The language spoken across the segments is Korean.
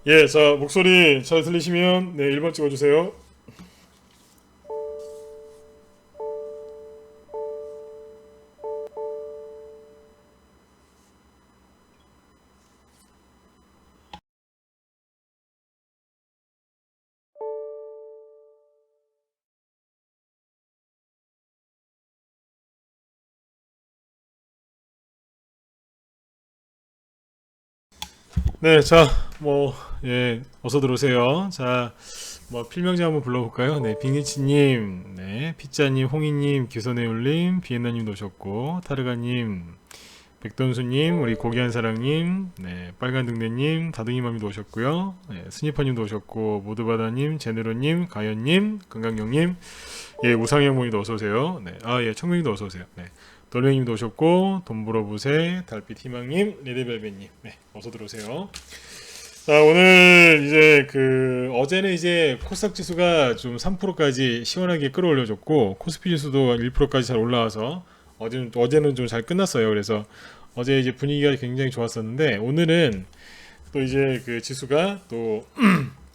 예, 자, 목소리 잘 들리시면 네, 1번 찍어주세요. 네, 자, 예, 어서 들어오세요. 자, 필명자 한번 불러볼까요? 네, 빅리치님, 네, 피자님, 홍이님, 기선의울님, 비엔나님도 오셨고, 타르가님, 백돈수님, 우리 고귀한 사랑님, 네, 빨간등대님, 다둥이맘님도 오셨고요. 네, 스니퍼님도 오셨고, 모두바다님, 제네로님, 가연님, 건강경님, 예, 우상형모님도 어서 오세요. 네, 예, 청명님도 어서 오세요. 네, 돌멩님도 오셨고, 돈보러부세, 달빛 희망님, 레드벨벳님, 네, 어서 들어오세요. 자, 오늘 이제 어제는 이제 코스닥 지수가 좀 3%까지 시원하게 끌어올려줬고 코스피 지수도 1%까지 잘 올라와서 어제는 좀 잘 끝났어요. 그래서 어제 이제 분위기가 굉장히 좋았었는데 오늘은 또 이제 그 지수가 또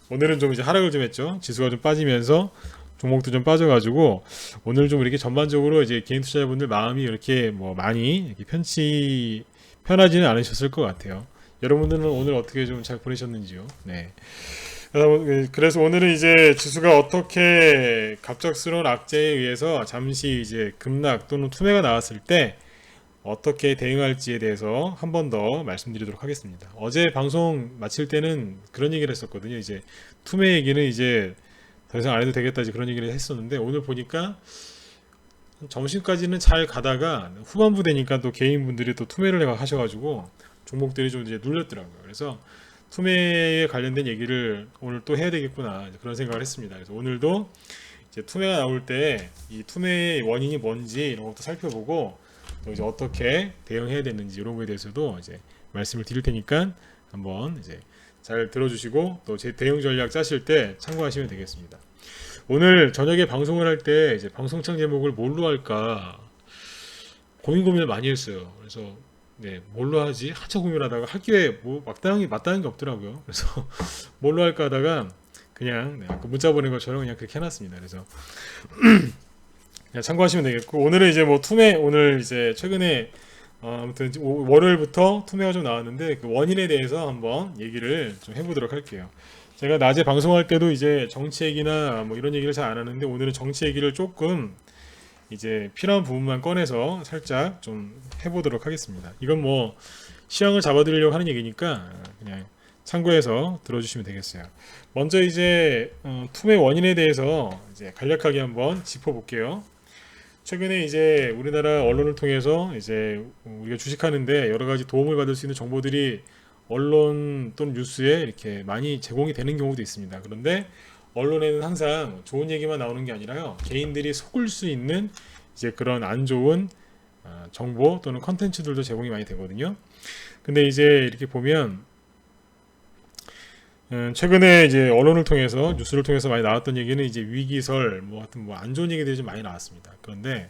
오늘은 좀 이제 하락을 좀 했죠. 지수가 좀 빠지면서 종목도 좀 빠져가지고 오늘 좀 이렇게 전반적으로 이제 개인 투자자분들 마음이 이렇게 많이 이렇게 편하지는 않으셨을 것 같아요. 여러분들은 오늘 어떻게 좀 잘 보내셨는지요? 네. 그래서 오늘은 이제 지수가 어떻게 갑작스러운 악재에 의해서 잠시 이제 급락 또는 투매가 나왔을 때 어떻게 대응할지에 대해서 한 번 더 말씀드리도록 하겠습니다. 어제 방송 마칠 때는 그런 얘기를 했었거든요. 이제 투매 얘기는 이제 더 이상 안 해도 되겠다 그런 얘기를 했었는데 오늘 보니까 점심까지는 잘 가다가 후반부 되니까 또 개인분들이 또 투매를 하셔가지고 종목들이 좀 이제 눌렸더라고요. 그래서 투매에 관련된 얘기를 오늘 또 해야 되겠구나 그런 생각을 했습니다. 그래서 오늘도 이제 투매가 나올 때 이 투매의 원인이 뭔지 이런 것도 살펴보고 또 이제 어떻게 대응해야 되는지 이런 거에 대해서도 이제 말씀을 드릴 테니까 한번 이제 잘 들어주시고 또 제 대응 전략 짜실 때 참고하시면 되겠습니다. 오늘 저녁에 방송을 할 때 이제 방송창 제목을 뭘로 할까 고민을 많이 했어요. 그래서 네, 뭘로 하지? 한참 고민하다가 할 기회에 마땅한 게 없더라고요. 그래서 뭘로 할까 하다가 그냥 아까 문자 보낸 것처럼 그냥 그렇게 해놨습니다. 그래서 그냥 참고하시면 되겠고 오늘은 이제 투매 오늘 이제 최근에 아무튼 월요일부터 투매가 좀 나왔는데 그 원인에 대해서 한번 얘기를 좀 해보도록 할게요. 제가 낮에 방송할 때도 이제 정치 얘기나 이런 얘기를 잘 안 하는데 오늘은 정치 얘기를 조금 이제 필요한 부분만 꺼내서 살짝 좀 해보도록 하겠습니다. 이건 시황을 잡아드리려고 하는 얘기니까 그냥 참고해서 들어주시면 되겠어요. 먼저 이제 투매 원인에 대해서 이제 간략하게 한번 짚어볼게요. 최근에 이제 우리나라 언론을 통해서 이제 우리가 주식하는데 여러 가지 도움을 받을 수 있는 정보들이 언론 또는 뉴스에 이렇게 많이 제공이 되는 경우도 있습니다. 그런데 언론에는 항상 좋은 얘기만 나오는 게 아니라요. 개인들이 속을 수 있는 이제 그런 안 좋은 정보 또는 컨텐츠들도 제공이 많이 되거든요. 근데 이제 이렇게 보면 최근에 이제 언론을 통해서 뉴스를 통해서 많이 나왔던 얘기는 이제 위기설 하여튼 안 좋은 얘기들이 좀 많이 나왔습니다. 그런데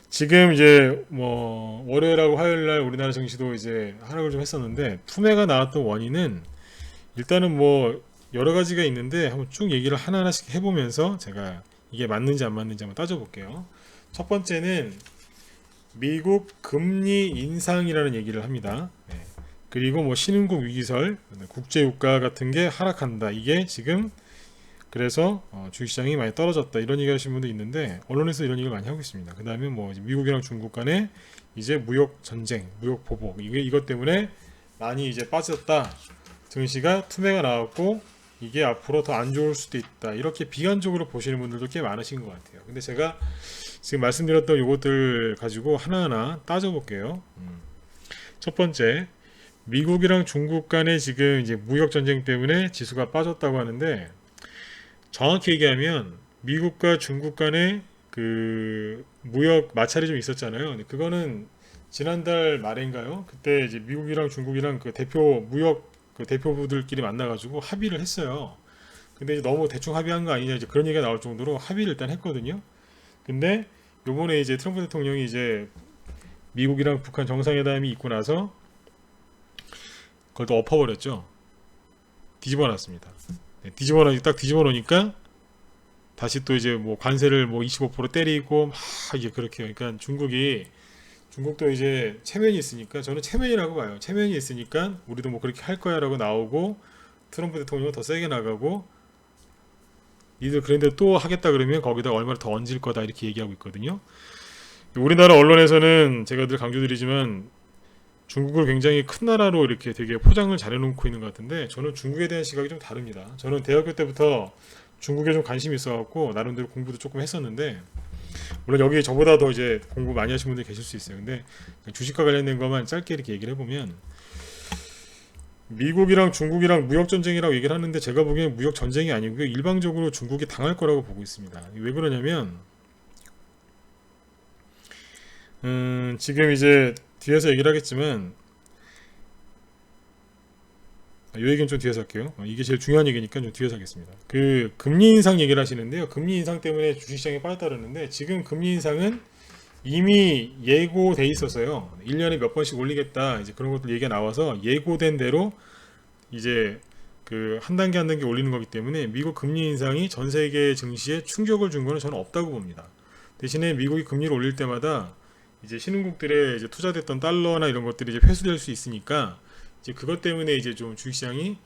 지금 이제 월요일하고 화요일날 우리나라 증시도 이제 하락을 좀 했었는데 투매가 나왔던 원인은 일단은 여러 가지가 있는데 한번 쭉 얘기를 하나하나씩 해보면서 제가 이게 맞는지 안 맞는지 한번 따져볼게요. 첫 번째는 미국 금리 인상이라는 얘기를 합니다. 네. 그리고 신흥국 위기설, 국제유가 같은 게 하락한다. 이게 지금 그래서 주식시장이 많이 떨어졌다 이런 얘기 하시는 분도 있는데 언론에서 이런 얘기를 많이 하고 있습니다. 그 다음에 미국이랑 중국 간에 이제 무역 전쟁, 무역 보복 이것 때문에 많이 이제 빠졌다. 증시가 투매가 나왔고 이게 앞으로 더 안 좋을 수도 있다. 이렇게 비관적으로 보시는 분들도 꽤 많으신 것 같아요. 근데 제가 지금 말씀드렸던 이것들 가지고 하나하나 따져볼게요. 첫 번째, 미국이랑 중국 간에 지금 이제 무역 전쟁 때문에 지수가 빠졌다고 하는데 정확히 얘기하면 미국과 중국 간에 그 무역 마찰이 좀 있었잖아요. 근데 그거는 지난달 말인가요? 그때 이제 미국이랑 중국이랑 그 무역 대표부들끼리 만나가지고 합의를 했어요. 근데 이제 너무 대충 합의한 거 아니냐 이제 그런 얘기가 나올 정도로 합의를 일단 했거든요. 근데 요번에 이제 트럼프 대통령이 이제 미국이랑 북한 정상회담이 있고 나서 그걸 또 엎어버렸죠. 뒤집어 놨습니다. 네, 딱 뒤집어 놓으니까 다시 또 이제 뭐 관세를 뭐 25% 때리고 막 이게 그렇게 해요. 그러니까 중국도 이제 체면이 있으니까, 저는 체면이라고 봐요. 체면이 있으니까 우리도 뭐 그렇게 할 거야라고 나오고, 트럼프 대통령은 더 세게 나가고, 니들 그런데 또 하겠다 그러면 거기다 얼마를 더 얹을 거다 이렇게 얘기하고 있거든요. 우리나라 언론에서는 제가 늘 강조드리지만 중국을 굉장히 큰 나라로 이렇게 되게 포장을 잘 해놓고 있는 것 같은데, 저는 중국에 대한 시각이 좀 다릅니다. 저는 대학교 때부터 중국에 좀 관심이 있어갖고 나름대로 공부도 조금 했었는데, 물론 여기 저보다 더 이제 공부 많이 하신 분들 계실 수 있어요. 근데 주식과 관련된 것만 짧게 이렇게 얘기를 해보면, 미국이랑 중국이랑 무역 전쟁이라고 얘기를 하는데 제가 보기엔 무역 전쟁이 아니고요, 일방적으로 중국이 당할 거라고 보고 있습니다. 왜 그러냐면 지금 이제 뒤에서 얘기를 하겠지만, 이 얘기는 좀 뒤에서 할게요. 이게 제일 중요한 얘기니까 좀 뒤에서 하겠습니다. 그 금리 인상 얘기를 하시는데요. 금리 인상 때문에 주식시장이 빠졌다 그러는데, 지금 금리 인상은 이미 예고돼 있어서요. 1년에 몇 번씩 올리겠다, 이제 그런 것들 얘기가 나와서 예고된 대로 이제 그 한 단계 한 단계 올리는 거기 때문에 미국 금리 인상이 전 세계 증시에 충격을 준 거는 저는 없다고 봅니다. 대신에 미국이 금리를 올릴 때마다 이제 신흥국들의 이제 투자됐던 달러나 이런 것들이 이제 회수될 수 있으니까, 이제 그것 때문에 이제 좀 주식시장이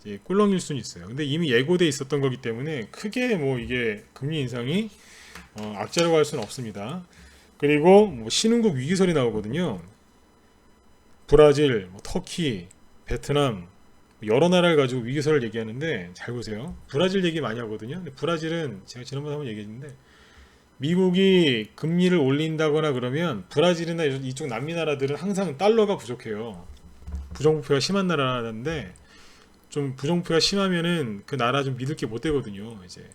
이제 꿀렁일 수는 있어요. 근데 이미 예고돼 있었던 거기 때문에 크게 뭐 이게 금리 인상이 악재라고 할 수는 없습니다. 그리고 뭐 신흥국 위기설이 나오거든요. 브라질, 뭐 터키, 베트남, 여러 나라를 가지고 위기설을 얘기하는데, 잘 보세요. 브라질 얘기 많이 하거든요. 근데 브라질은 제가 지난번에 한번 얘기했는데, 미국이 금리를 올린다거나 그러면 브라질이나 이쪽 남미 나라들은 항상 달러가 부족해요. 부정부패가 심한 나라인데, 좀 부정부패가 심하면은 그 나라 좀 믿을 게 못 되거든요. 이제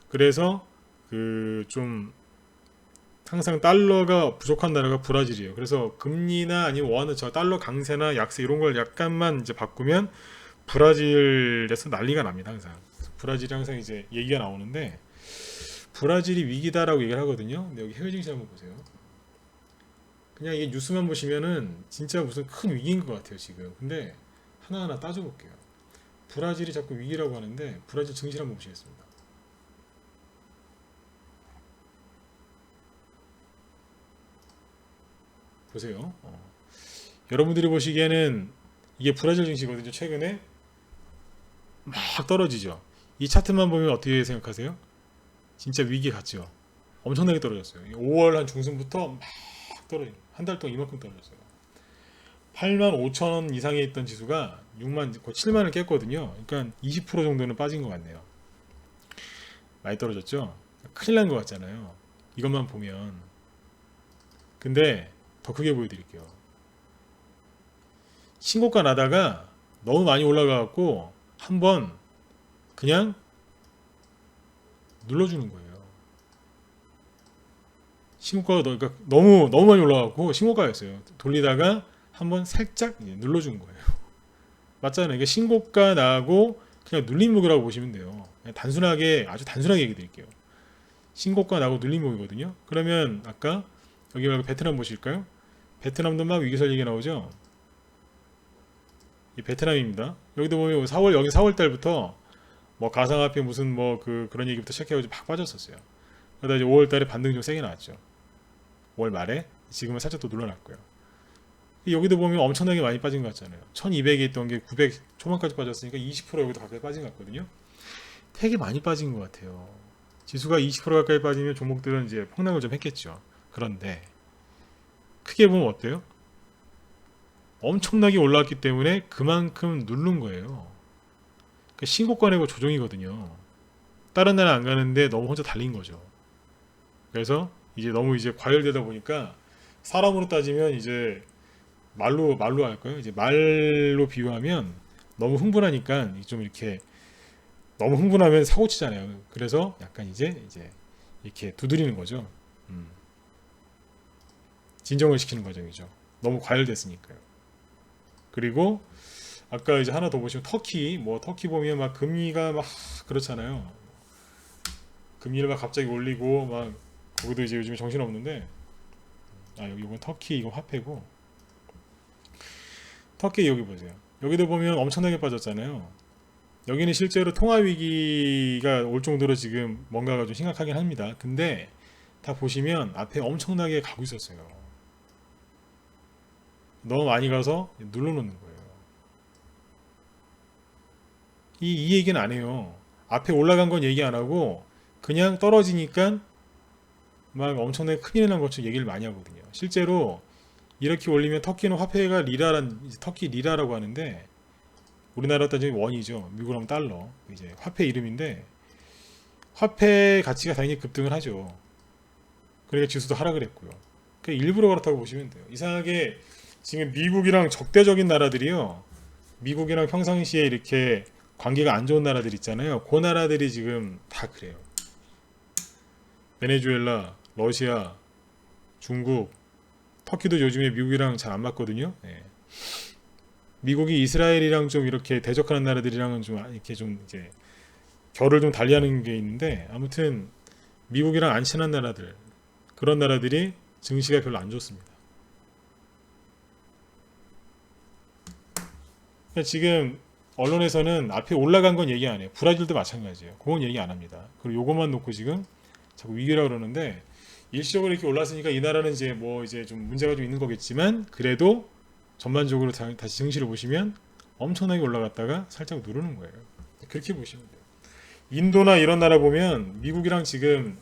그래서 그 좀 항상 달러가 부족한 나라가 브라질이에요. 그래서 금리나 아니면 원화, 저 달러 강세나 약세 이런 걸 약간만 이제 바꾸면 브라질에서 난리가 납니다. 항상 브라질이 항상 이제 얘기가 나오는데, 브라질이 위기다라고 얘기를 하거든요. 근데 여기 해외 증시 한번 보세요. 그냥 이게 뉴스만 보시면은 진짜 무슨 큰 위기인 것 같아요 지금. 근데 하나하나 따져볼게요. 브라질이 자꾸 위기라고 하는데 브라질 증시를 한번 보시겠습니다. 보세요. 여러분들이 보시기에는 이게 브라질 증시거든요. 최근에 막 떨어지죠. 이 차트만 보면 어떻게 생각하세요? 진짜 위기 같죠? 엄청나게 떨어졌어요. 5월 한 중순부터 막 떨어져요. 한 달 동안 이만큼 떨어졌어요. 8만 5천 원 이상에 있던 지수가 6만, 거의 7만을 깼거든요. 그러니까 20% 정도는 빠진 것 같네요. 많이 떨어졌죠? 큰일 난 것 같잖아요. 이것만 보면. 근데 더 크게 보여드릴게요. 신고가 나다가 너무 많이 올라가갖고 한번 그냥 눌러주는 거예요. 신고가가 그러니까 너무 많이 올라가고 신고가였어요. 돌리다가 한번 살짝 눌러준 거예요. 맞잖아요. 이게 신고가 나고 그냥 눌림목이라고 보시면 돼요. 그냥 단순하게, 아주 단순하게 얘기 드릴게요. 신고가 나고 눌림목이거든요. 그러면 아까 여기 말고 베트남 보실까요? 베트남도 막 위기설 얘기 나오죠. 이 베트남입니다. 여기도 보면 4월, 여기 4월 달부터 뭐 가상화폐 무슨 뭐 그런 얘기부터 시작해가지고 막 빠졌었어요. 그러다 이제 5월 달에 반등이 좀 세게 나왔죠. 5월 말에. 지금은 살짝 또 눌러놨고요. 여기도 보면 엄청나게 많이 빠진 것 같잖아요. 1200에 있던 게 900 초반까지 빠졌으니까 20% 여기도 가까이 빠진 것 같거든요. 되게 많이 빠진 것 같아요. 지수가 20% 가까이 빠지면 종목들은 이제 폭락을 좀 했겠죠. 그런데 크게 보면 어때요? 엄청나게 올라왔기 때문에 그만큼 누른 거예요. 그러니까 신고가 내고 조정이거든요. 다른 나라 안 가는데 너무 혼자 달린 거죠. 그래서 이제 너무 이제 과열되다 보니까, 사람으로 따지면 이제 말로 할까요? 이제 말로 비유하면 너무 흥분하니까 좀 이렇게, 너무 흥분하면 사고 치잖아요. 그래서 약간 이제 이렇게 두드리는 거죠. 진정을 시키는 과정이죠. 너무 과열됐으니까요. 그리고 아까 이제 하나 더 보시면 터키 보면 막 금리가 막 그렇잖아요. 금리를 막 갑자기 올리고 막, 거기도 이제 요즘에 정신 없는데, 여기 이건 터키, 이거 화폐고, 터키 여기 보세요. 여기도 보면 엄청나게 빠졌잖아요. 여기는 실제로 통화 위기가 올 정도로 지금 뭔가가 좀 심각하긴 합니다. 근데 다 보시면 앞에 엄청나게 가고 있었어요. 너무 많이 가서 눌러놓는 거예요. 이 얘기는 안 해요. 앞에 올라간 건 얘기 안 하고 그냥 떨어지니까 막 엄청나게 큰일 난 것처럼 얘기를 많이 하거든요. 실제로 이렇게 올리면 터키는 화폐가 터키 리라라고 하는데 우리나라 따지면 원이죠. 미국으로 하면 달러. 이제 화폐 이름인데 화폐 가치가 당연히 급등을 하죠. 그러니까 지수도 하락을 했고요. 그러니까 일부러 그렇다고 보시면 돼요. 이상하게 지금 미국이랑 적대적인 나라들이요. 미국이랑 평상시에 이렇게 관계가 안 좋은 나라들 있잖아요. 그 나라들이 지금 다 그래요. 베네수엘라, 러시아, 중국, 터키도 요즘에 미국이랑 잘 안 맞거든요. 네. 미국이 이스라엘이랑 좀 이렇게 대적하는 나라들이랑은 좀 이렇게 좀 이제 결을 좀 달리하는 게 있는데 아무튼 미국이랑 안 친한 나라들 그런 나라들이 증시가 별로 안 좋습니다. 그러니까 지금 언론에서는 앞에 올라간 건 얘기 안 해요. 브라질도 마찬가지예요. 그건 얘기 안 합니다. 그리고 요것만 놓고 지금 자꾸 위기라고 그러는데 일시적으로 이렇게 올랐으니까 이 나라는 이제 뭐 이제 좀 문제가 좀 있는 거겠지만 그래도 전반적으로 다시 증시를 보시면 엄청나게 올라갔다가 살짝 누르는 거예요. 그렇게 보시면 돼요. 인도나 이런 나라 보면 미국이랑 지금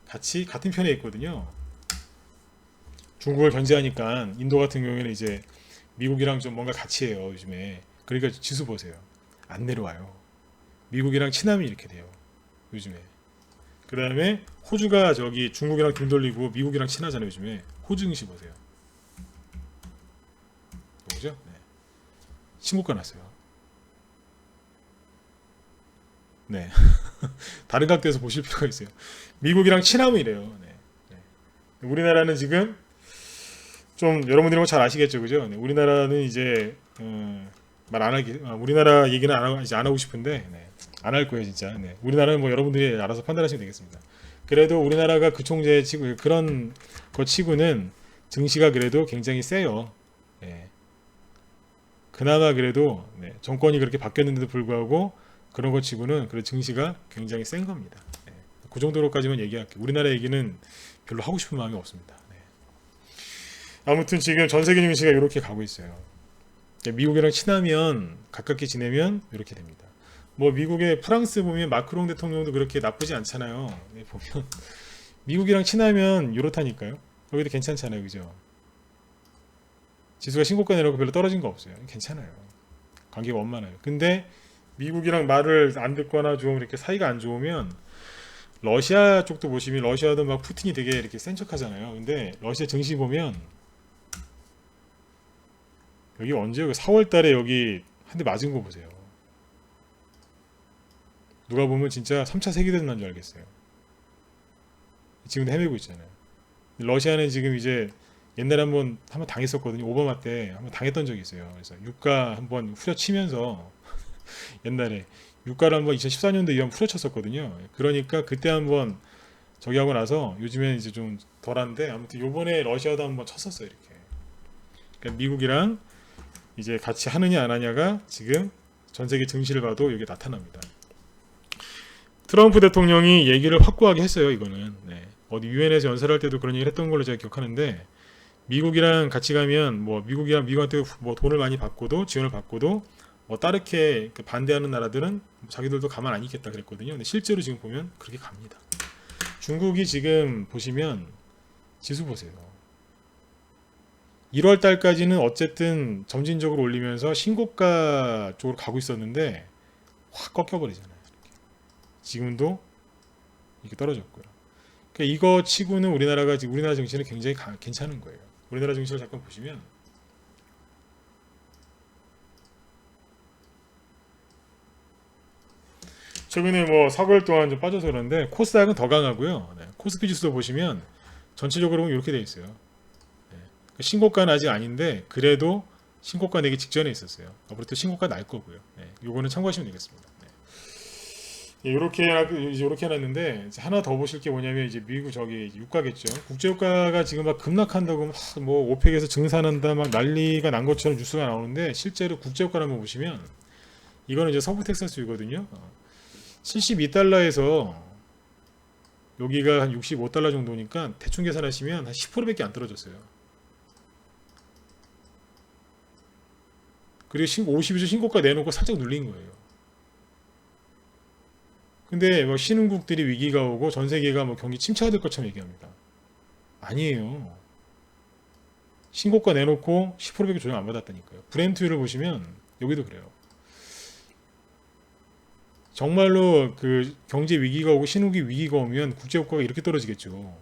같이 같은 편에 있거든요. 중국을 견제하니까 인도 같은 경우에는 이제 미국이랑 좀 뭔가 같이 해요 요즘에. 그러니까 지수 보세요. 안 내려와요. 미국이랑 친함이 이렇게 돼요 요즘에. 그 다음에 호주가 저기 중국이랑 등 돌리고 미국이랑 친하잖아요 요즘에. 호주 증시 보세요. 보죠? 네. 신고가 났어요. 네. 다른 각도에서 보실 필요가 있어요. 미국이랑 친하면 이래요. 네. 네. 우리나라는 지금 좀 여러분들이 뭐 잘 아시겠죠, 그죠? 네. 우리나라는 이제 말 안 하기, 우리나라 얘기는 이제 안 하고 싶은데 네. 안 할 거예요, 진짜. 네. 우리나라는 뭐 여러분들이 알아서 판단하시면 되겠습니다. 그래도 우리나라가 그 총재 치고 그런 거 치고는 증시가 그래도 굉장히 세요. 네. 그나마 그래도 네. 정권이 그렇게 바뀌었는데도 불구하고 그런 것 치고는 그래 증시가 굉장히 센 겁니다. 네. 그 정도로까지만 얘기할게요. 우리나라 얘기는 별로 하고 싶은 마음이 없습니다. 네. 아무튼 지금 전 세계 증시가 이렇게 가고 있어요. 미국이랑 친하면 가깝게 지내면 이렇게 됩니다. 뭐 미국의 프랑스 보면 마크롱 대통령도 그렇게 나쁘지 않잖아요. 보면 미국이랑 친하면 이렇다니까요. 여기도 괜찮잖아요, 그죠? 지수가 신고가 내려고 별로 떨어진 거 없어요. 괜찮아요. 관계가 원만해요. 근데 미국이랑 말을 안 듣거나 좀 이렇게 사이가 안 좋으면 러시아 쪽도 보시면 러시아도 막 푸틴이 되게 이렇게 센 척하잖아요. 근데 러시아 증시 보면 여기 언제요? 4월달에 여기 한 대 맞은 거 보세요. 누가 보면 진짜 3차 세계대전 난 줄 알겠어요. 지금도 헤매고 있잖아요. 러시아는 지금 이제 옛날에 한번 당했었거든요. 오바마 때 한번 당했던 적이 있어요. 그래서 유가 한번 후려치면서 옛날에 유가를 한번 2014년도에 한번 후려쳤었거든요. 그러니까 그때 한번 저기 하고 나서 요즘에는 이제 좀 덜한데 아무튼 요번에 러시아도 한번 쳤었어요. 이렇게. 그러니까 미국이랑 이제 같이 하느냐 안 하냐가 지금 전 세계 증시를 봐도 여기 나타납니다. 트럼프 대통령이 얘기를 확고하게 했어요. 이거는 네. 어디 유엔에서 연설할 때도 그런 얘기를 했던 걸로 제가 기억하는데 미국이랑 같이 가면 뭐 미국이랑 미국한테 뭐 돈을 많이 받고도 지원을 받고도 뭐 따르게 반대하는 나라들은 자기들도 가만 안 있겠다 그랬거든요. 근데 실제로 지금 보면 그렇게 갑니다. 중국이 지금 보시면 지수 보세요. 1월 달까지는 어쨌든 점진적으로 올리면서 신고가 쪽으로 가고 있었는데 확 꺾여버리잖아요. 지금도 이게 떨어졌고요. 그러니까 이거 치고는 우리나라 증시는 굉장히 괜찮은 거예요. 우리나라 증시를 잠깐 보시면 최근에 뭐 4개월 동안 좀 빠져서 그런데 코스닥은 더 강하고요. 네. 코스피 지수도 보시면 전체적으로 보면 이렇게 돼 있어요. 네. 신고가는 아직 아닌데 그래도 신고가 내기 직전에 있었어요. 앞으로 또 신고가 날 거고요. 네. 요거는 참고하시면 되겠습니다. 네. 이렇게 해놨는데 이제 하나 더 보실 게 뭐냐면 이제 미국 저기 유가겠죠. 국제유가가 지금 막 급락한다고 막 뭐 오펙에서 증산한다 막 난리가 난 것처럼 뉴스가 나오는데 실제로 국제유가를 한번 보시면 이거는 이제 서부 텍사스유거든요. 72달러에서 여기가 한 65달러 정도니까 대충 계산하시면 한 10%밖에 안 떨어졌어요. 그리고 52주 신고가 내놓고 살짝 눌린 거예요. 근데 뭐 신흥국들이 위기가 오고 전 세계가 뭐 경기 침체가 될 것처럼 얘기합니다. 아니에요. 신고가 내놓고 10%밖에 조정 안 받았다니까요. 브렌트유를 보시면 여기도 그래요. 정말로 그 경제 위기가 오고 신흥국이 위기가 오면 국제유가가 이렇게 떨어지겠죠.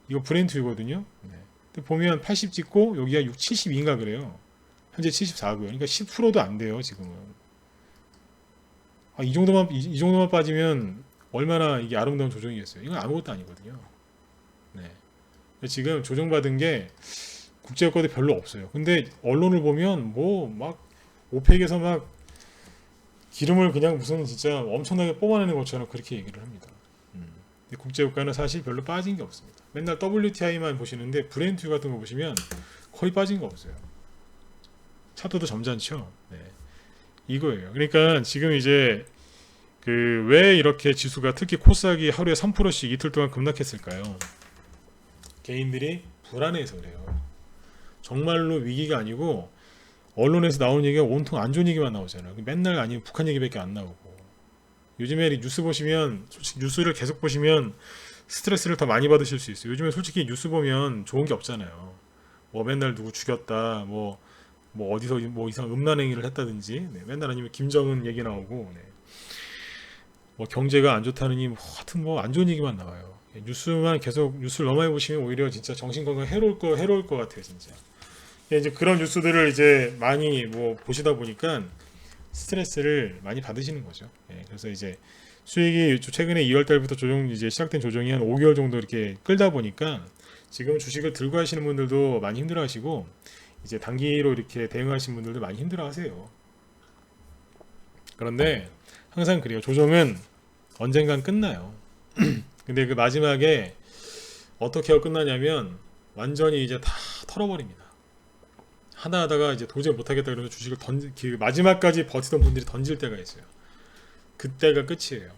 이거 브렌트유거든요. 네. 근데 보면 80 찍고 여기가 72인가 그래요. 현재 74고요. 그러니까 10%도 안 돼요, 지금은. 이 정도만 빠지면 얼마나 이게 아름다운 조정이겠어요. 이건 아무것도 아니거든요. 네. 지금 조정받은 게 국제유가도 별로 없어요. 근데 언론을 보면 뭐 막 오펙에서 막 기름을 그냥 무슨 진짜 엄청나게 뽑아내는 것처럼 그렇게 얘기를 합니다. 근데 국제유가는 사실 별로 빠진 게 없습니다. 맨날 WTI만 보시는데 브렌트 같은 거 보시면 거의 빠진 거 없어요. 차트도 점잖죠. 네. 이거예요. 그러니까 지금 이제 그 왜 이렇게 지수가 특히 코스닥이 하루에 3%씩 이틀 동안 급락했을까요? 개인들이 불안해서 그래요. 정말로 위기가 아니고 언론에서 나오는 얘기가 온통 안 좋은 얘기만 나오잖아요. 맨날 아니면 북한 얘기밖에 안 나오고. 요즘에 뉴스 보시면 솔직히 뉴스를 계속 보시면 스트레스를 더 많이 받으실 수 있어요. 요즘에 솔직히 뉴스 보면 좋은 게 없잖아요. 뭐 맨날 누구 죽였다, 뭐 어디서 뭐 이상 음란 행위를 했다든지, 네, 맨날 아니면 김정은 얘기 나오고, 네. 뭐 경제가 안 좋다느니 뭐 하여튼 뭐 안 좋은 얘기만 나와요. 뉴스만 계속 뉴스를 너무 많이 보시면 오히려 진짜 정신건강 해로울 것 같아요, 진짜. 이제 그런 뉴스들을 이제 많이 뭐 보시다 보니까 스트레스를 많이 받으시는 거죠. 예, 그래서 이제 수익이 최근에 2월 달부터 조정 이제 시작된 조정이 한 5개월 정도 이렇게 끌다 보니까 지금 주식을 들고 하시는 분들도 많이 힘들어하시고 이제 단기로 이렇게 대응하시는 분들도 많이 힘들어하세요. 그런데 항상 그래요. 조정은 언젠간 끝나요. 근데 그 마지막에 어떻게 하고 끝나냐면 완전히 이제 다 털어버립니다. 하다 하다가 이제 도저히 못하겠다 그러면 주식을 그 마지막까지 버티던 분들이 던질 때가 있어요. 그때가 끝이에요.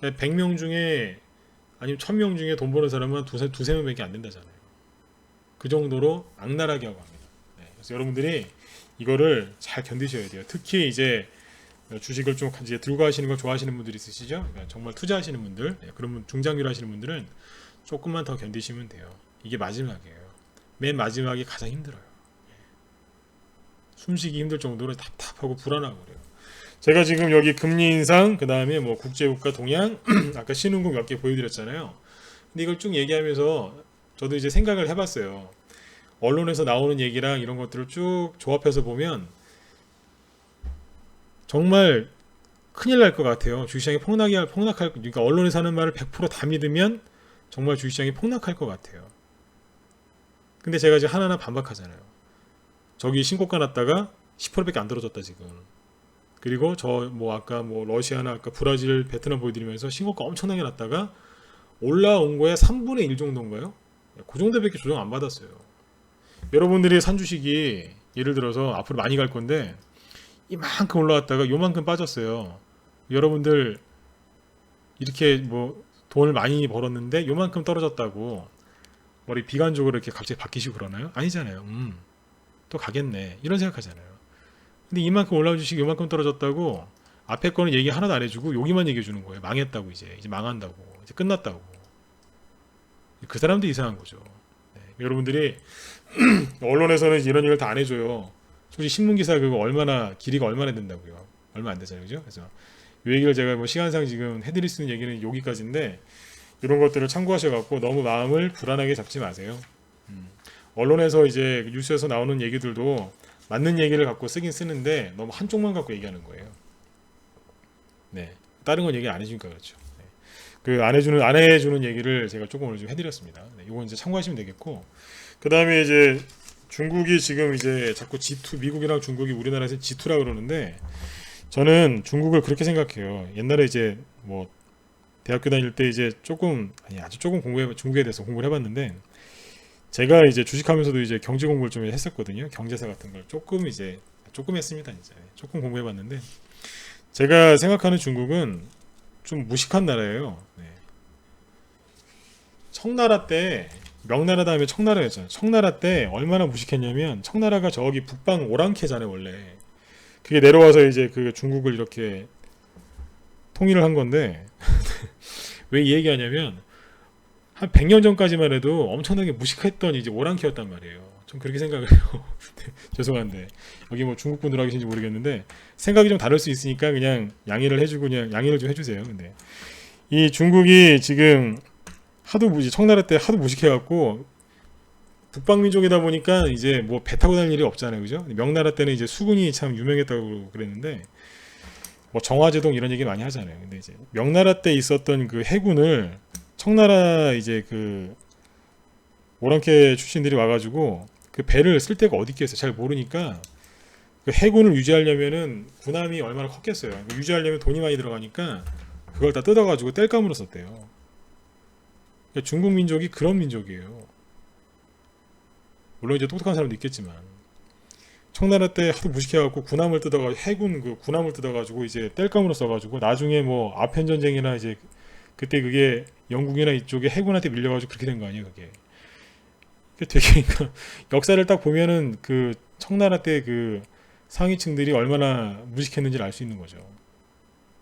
100명 중에 아니면 1000명 중에 돈 버는 사람은 두세 명밖에 안 된다잖아요. 그 정도로 악랄하게 하고 합니다. 네, 그래서 여러분들이 이거를 잘 견디셔야 돼요. 특히 이제 주식을 좀 이제 들고 하시는 걸 좋아하시는 분들 있으시죠? 그러니까 정말 투자하시는 분들, 네, 그러면 중장기로 하시는 분들은 조금만 더 견디시면 돼요. 이게 마지막이에요. 맨 마지막이 가장 힘들어요. 숨쉬기 힘들 정도로 답답하고 불안하고 그래요. 제가 지금 여기 금리 인상, 그 다음에 뭐 국제유가 동향, 아까 신흥국 몇 개 보여드렸잖아요. 근데 이걸 쭉 얘기하면서 저도 이제 생각을 해봤어요. 언론에서 나오는 얘기랑 이런 것들을 쭉 조합해서 보면 정말 큰일 날 것 같아요. 주식시장이 그러니까 언론에서 하는 말을 100%다 믿으면 정말 주식시장이 폭락할 것 같아요. 근데 제가 이제 하나하나 반박하잖아요. 저기 신고가 났다가 10%밖에 안 떨어졌다 지금. 그리고 저 뭐 아까 뭐 러시아나 아까 브라질, 베트남 보여드리면서 신고가 엄청나게 났다가 올라온 거에 3분의 1 정도인가요? 그 정도밖에 조정 안 받았어요. 여러분들이 산 주식이 예를 들어서 앞으로 많이 갈 건데 이만큼 올라왔다가 요만큼 빠졌어요. 여러분들 이렇게 뭐 돈을 많이 벌었는데 요만큼 떨어졌다고 머리 비관적으로 이렇게 갑자기 바뀌시고 그러나요? 아니잖아요. 또 가겠네 이런 생각하잖아요. 근데 이만큼 올라온 주식이 요만큼 떨어졌다고 앞에 거는 얘기 하나도 안 해주고 여기만 얘기해 주는 거예요. 망했다고 이제 망한다고 이제 끝났다고. 그 사람도 이상한 거죠. 네, 여러분들이 언론에서는 이런 얘기를 다 안 해줘요. 솔직히 신문 기사 그거 얼마나 길이가 얼마나 된다고요. 얼마 안 되잖아요, 그죠? 그래서 이 얘기를 제가 뭐 시간상 지금 해드릴 수 있는 얘기는 여기까지인데 이런 것들을 참고하셔갖고 너무 마음을 불안하게 잡지 마세요. 언론에서 이제 뉴스에서 나오는 얘기들도 맞는 얘기를 갖고 쓰긴 쓰는데 너무 한쪽만 갖고 얘기하는 거예요. 네, 다른 건 얘기 안 해주니까 그렇죠. 네. 그 안 해주는 얘기를 제가 조금 오늘 좀 해드렸습니다. 네, 이건 이제 참고하시면 되겠고, 그 다음에 이제 중국이 지금 이제 자꾸 G2 미국이랑 중국이 우리나라에서 G2라 그러는데 저는 중국을 그렇게 생각해요. 옛날에 이제 뭐 대학교 다닐 때 이제 조금 아니 아주 조금 공부해 중국에 대해서 공부를 해봤는데 제가 이제 주식하면서도 이제 경제 공부를 좀 했었거든요. 경제사 같은 걸 조금 이제 조금 했습니다. 이제 조금 공부해봤는데 제가 생각하는 중국은 좀 무식한 나라예요. 네. 청나라 때 명나라 다음에 청나라였잖아요. 청나라 때 얼마나 무식했냐면 청나라가 저기 북방 오랑캐잖아요. 원래 그게 내려와서 이제 그 중국을 이렇게 통일을 한 건데 왜 이 얘기하냐면 한 100년 전까지만 해도 엄청나게 무식했던 이제 오랑캐였단 말이에요. 좀 그렇게 생각을 해요. 죄송한데 여기 뭐 중국 분들 와 계신지 모르겠는데 생각이 좀 다를 수 있으니까 그냥 양해를 해주고 그냥 양해를 좀 해주세요. 근데 이 중국이 지금 하도 청나라 때 하도 무식해갖고 북방민족이다 보니까 이제 뭐 배 타고 다닐 일이 없잖아요, 그죠? 명나라 때는 이제 수군이 참 유명했다고 그랬는데 뭐 정화제동 이런 얘기 많이 하잖아요. 근데 이제 명나라 때 있었던 그 해군을 청나라 이제 그 오랑캐 출신들이 와가지고 그 배를 쓸 데가 어디 있겠어요? 잘 모르니까 그 해군을 유지하려면은 군함이 얼마나 컸겠어요. 유지하려면 돈이 많이 들어가니까 그걸 다 뜯어가지고 땔감으로 썼대요. 그러니까 중국 민족이 그런 민족이에요. 물론 이제 똑똑한 사람도 있겠지만 청나라 때 하도 무식해갖고 군함을 뜯어가 해군 그 군함을 뜯어가지고 이제 땔감으로 써가지고 나중에 뭐 아편 전쟁이나 이제 그때 그게 영국이나 이쪽에 해군한테 밀려가지고 그렇게 된 거 아니에요, 그게. 되게 그러니까 역사를 딱 보면은 그 청나라 때 그 상위층들이 얼마나 무식했는지를 알 수 있는 거죠.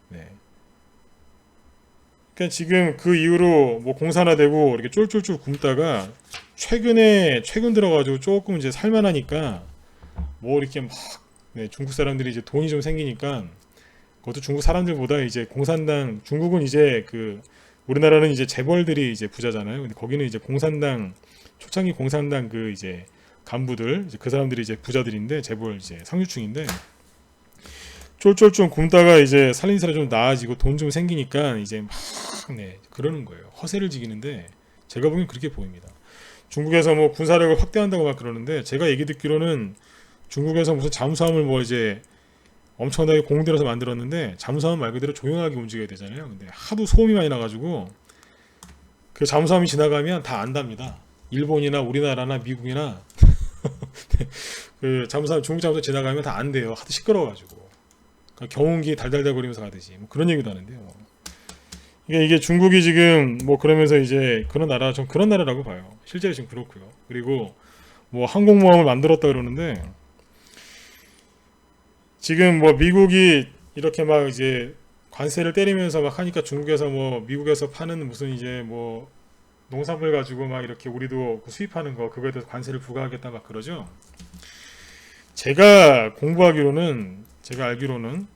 네. 그러니까 지금 그 이후로 뭐 공산화되고 이렇게 쫄쫄쫄 굶다가 최근 들어가지고 조금 이제 살만하니까 뭐 이렇게 막 네, 중국 사람들이 이제 돈이 좀 생기니까 그것도 중국 사람들보다 이제 공산당 중국은 이제 그 우리나라는 이제 재벌들이 이제 부자잖아요. 근데 거기는 이제 공산당 초창기 공산당 그 이제 간부들 이제 그 사람들이 이제 부자들인데 재벌 이제 상류층인데 쫄쫄쫄 굶다가 이제 살림살이 좀 나아지고 돈 좀 생기니까 이제 막 네, 그러는 거예요. 허세를 지기는데 제가 보기엔 그렇게 보입니다. 중국에서 뭐 군사력을 확대한다고 막 그러는데 제가 얘기 듣기로는 중국에서 무슨 잠수함을 뭐 이제 엄청나게 공들여서 만들었는데 잠수함은 말 그대로 조용하게 움직여야 되잖아요. 근데 하도 소음이 많이 나가지고 그 잠수함이 지나가면 다 안답니다. 일본이나 우리나라나 미국이나 그 잠수함 중국 잠수함 지나가면 다 안 돼요. 하도 시끄러워가지고 그러니까 경운기 달달달거리면서 가듯이 뭐 그런 얘기도 하는데요. 이게 중국이 지금 뭐 그러면서 이제 그런 나라 좀 그런 나라라고 봐요. 실제로 지금 그렇고요. 그리고 뭐 항공모함을 만들었다 그러는데 지금 뭐 미국이 이렇게 막 이제 관세를 때리면서 막 하니까 중국에서 뭐 미국에서 파는 무슨 이제 뭐 농산물 가지고 막 이렇게 우리도 수입하는 거 그거에 대해서 관세를 부과하겠다 막 그러죠. 제가 알기로는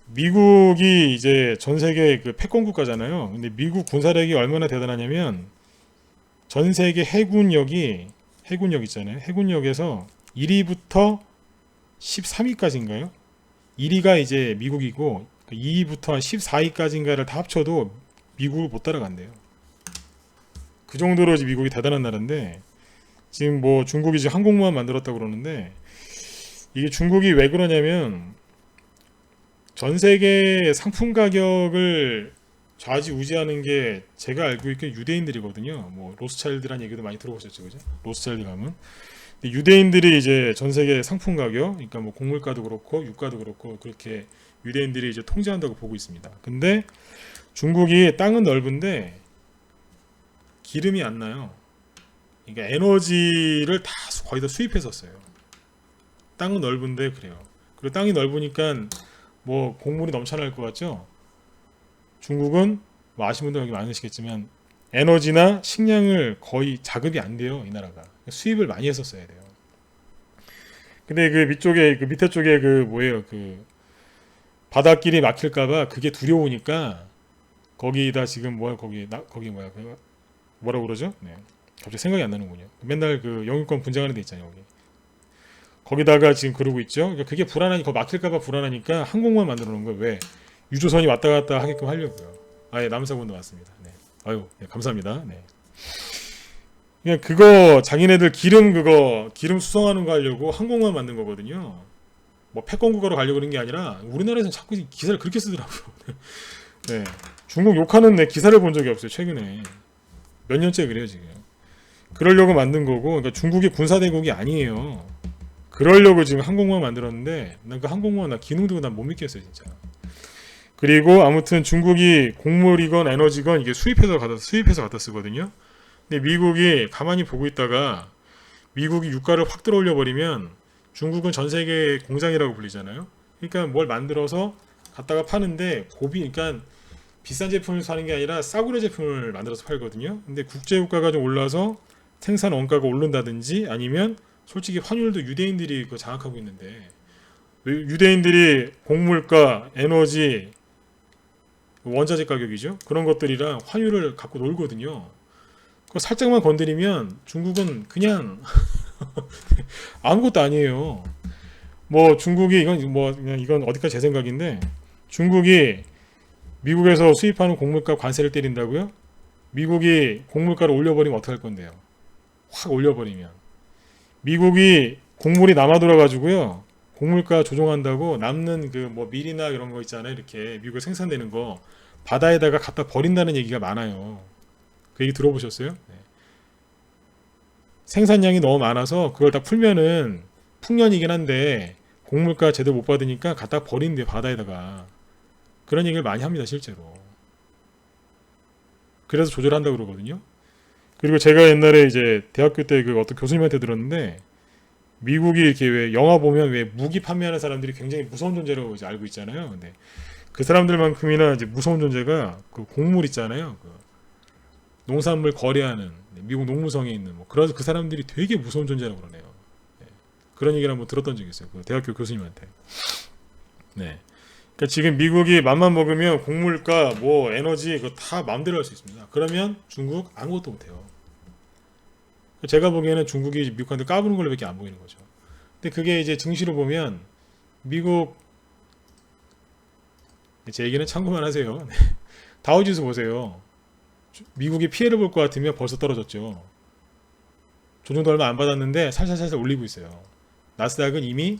미국이 이제 전 세계 그 패권 국가잖아요. 근데 미국 군사력이 얼마나 대단하냐면 전 세계 해군력 있잖아요. 해군력에서 1위부터 13위까지인가요? 1위가 이제 미국이고 2위부터 한 14위까지인가를 다 합쳐도 미국을 못 따라간대요. 그 정도로 미국이 대단한 나라인데 지금 뭐 중국이 지금 항공모함 만들었다고 그러는데 이게 중국이 왜 그러냐면 전 세계 상품 가격을 좌지우지하는 게 제가 알고 있기로 유대인들이거든요. 뭐 로스차일드란 얘기도 많이 들어보셨죠, 그죠? 로스차일드 가면 유대인들이 이제 전 세계 상품 가격, 그러니까 뭐 곡물가도 그렇고 유가도 그렇고 그렇게 유대인들이 이제 통제한다고 보고 있습니다. 근데 중국이 땅은 넓은데 기름이 안 나요. 그러니까 에너지를 다 거의 다 수입해서 써요. 땅은 넓은데 그래요. 그리고 땅이 넓으니까 뭐 곡물이 넘쳐날 것 같죠? 중국은 뭐 아시는 분들 여기 많으시겠지만 에너지나 식량을 거의 자급이 안 돼요. 이 나라가 수입을 많이 해서 써야 돼요. 근데 그 밑에 쪽에 그 뭐예요? 그 바닷길이 막힐까봐 그게 두려우니까 거기다 지금 뭐야 거기 뭐야 그 뭐라고 그러죠? 네. 갑자기 생각이 안 나는군요. 맨날 그 영유권 분쟁하는 데 있잖아요. 거기다가 지금 그러고 있죠. 그러니까 그게 거 막힐까봐 불안하니까 항공모함 만들어 놓은 거예요. 왜? 유조선이 왔다 갔다 하게끔 하려고요. 아예 남사군도 왔습니다. 네. 아유, 네, 감사합니다. 네. 그냥 그거 자기네들 기름 수송하는 거 하려고 항공모함 만든 거거든요. 뭐 패권국가로 가려고 그런 게 아니라 우리나라에서는 자꾸 기사를 그렇게 쓰더라고요. 네. 중국 욕하는 기사를 본 적이 없어요. 최근에 몇 년째 그래요 지금. 그러려고 만든 거고, 그러니까 중국이 군사대국이 아니에요. 그러려고 지금 항공모함 만들었는데 난 그 항공모함 나 기능도 난 못 믿겠어요 진짜. 그리고 아무튼 중국이 곡물이건 에너지건 이게 수입해서 갖다 쓰거든요. 근데 미국이 가만히 보고 있다가 미국이 유가를 확 들어올려 버리면 중국은 전 세계 공장이라고 불리잖아요. 그러니까 뭘 만들어서 갖다가 파는데 그러니까 비싼 제품을 사는 게 아니라 싸구려 제품을 만들어서 팔거든요. 근데 국제유가가 좀 올라서 생산 원가가 오른다든지 아니면 솔직히 환율도 유대인들이 그거 장악하고 있는데 유대인들이 곡물가, 에너지, 원자재 가격이죠. 그런 것들이랑 환율을 갖고 놀거든요. 그거 살짝만 건드리면 중국은 그냥 아무것도 아니에요. 뭐 중국이 이건 어디까지 제 생각인데 중국이 미국에서 수입하는 곡물가 관세를 때린다고요? 미국이 곡물가를 올려버리면 어떡할 건데요? 확 올려버리면 미국이 곡물이 남아 돌아가지고요 곡물가 조정한다고 남는 그 뭐 밀이나 이런 거 있잖아요. 이렇게 미국에 생산되는 거 바다에다가 갖다 버린다는 얘기가 많아요. 그 얘기 들어보셨어요? 네. 생산량이 너무 많아서 그걸 다 풀면은 풍년이긴 한데 곡물가 제대로 못 받으니까 갖다 버린대 바다에다가. 그런 얘기를 많이 합니다 실제로. 그래서 조절한다고 그러거든요. 그리고 제가 옛날에 이제 대학교 때 그 어떤 교수님한테 들었는데 미국이 이렇게 왜 영화 보면 왜 무기 판매하는 사람들이 굉장히 무서운 존재라고 이제 알고 있잖아요. 근데 그 사람들만큼이나 이제 무서운 존재가 그 곡물 있잖아요. 그 농산물 거래하는 미국 농무성에 있는 그래서 그 사람들이 되게 무서운 존재라고 그러네요. 네. 그런 얘기를 한번 들었던 적이 있어요. 그 대학교 교수님한테. 네. 그러니까 지금 미국이 맘만 먹으면 곡물가, 뭐 에너지 그거 다 마음대로 할 수 있습니다. 그러면 중국 아무것도 못해요. 제가 보기에는 중국이 미국한테 까부는 걸로밖에 안 보이는 거죠. 근데 그게 이제 증시로 보면 미국 제 얘기는 참고만 하세요. 다우지수 보세요. 미국이 피해를 볼 것 같으면 벌써 떨어졌죠. 조정도 얼마 안 받았는데 살살살살 올리고 있어요. 나스닥은 이미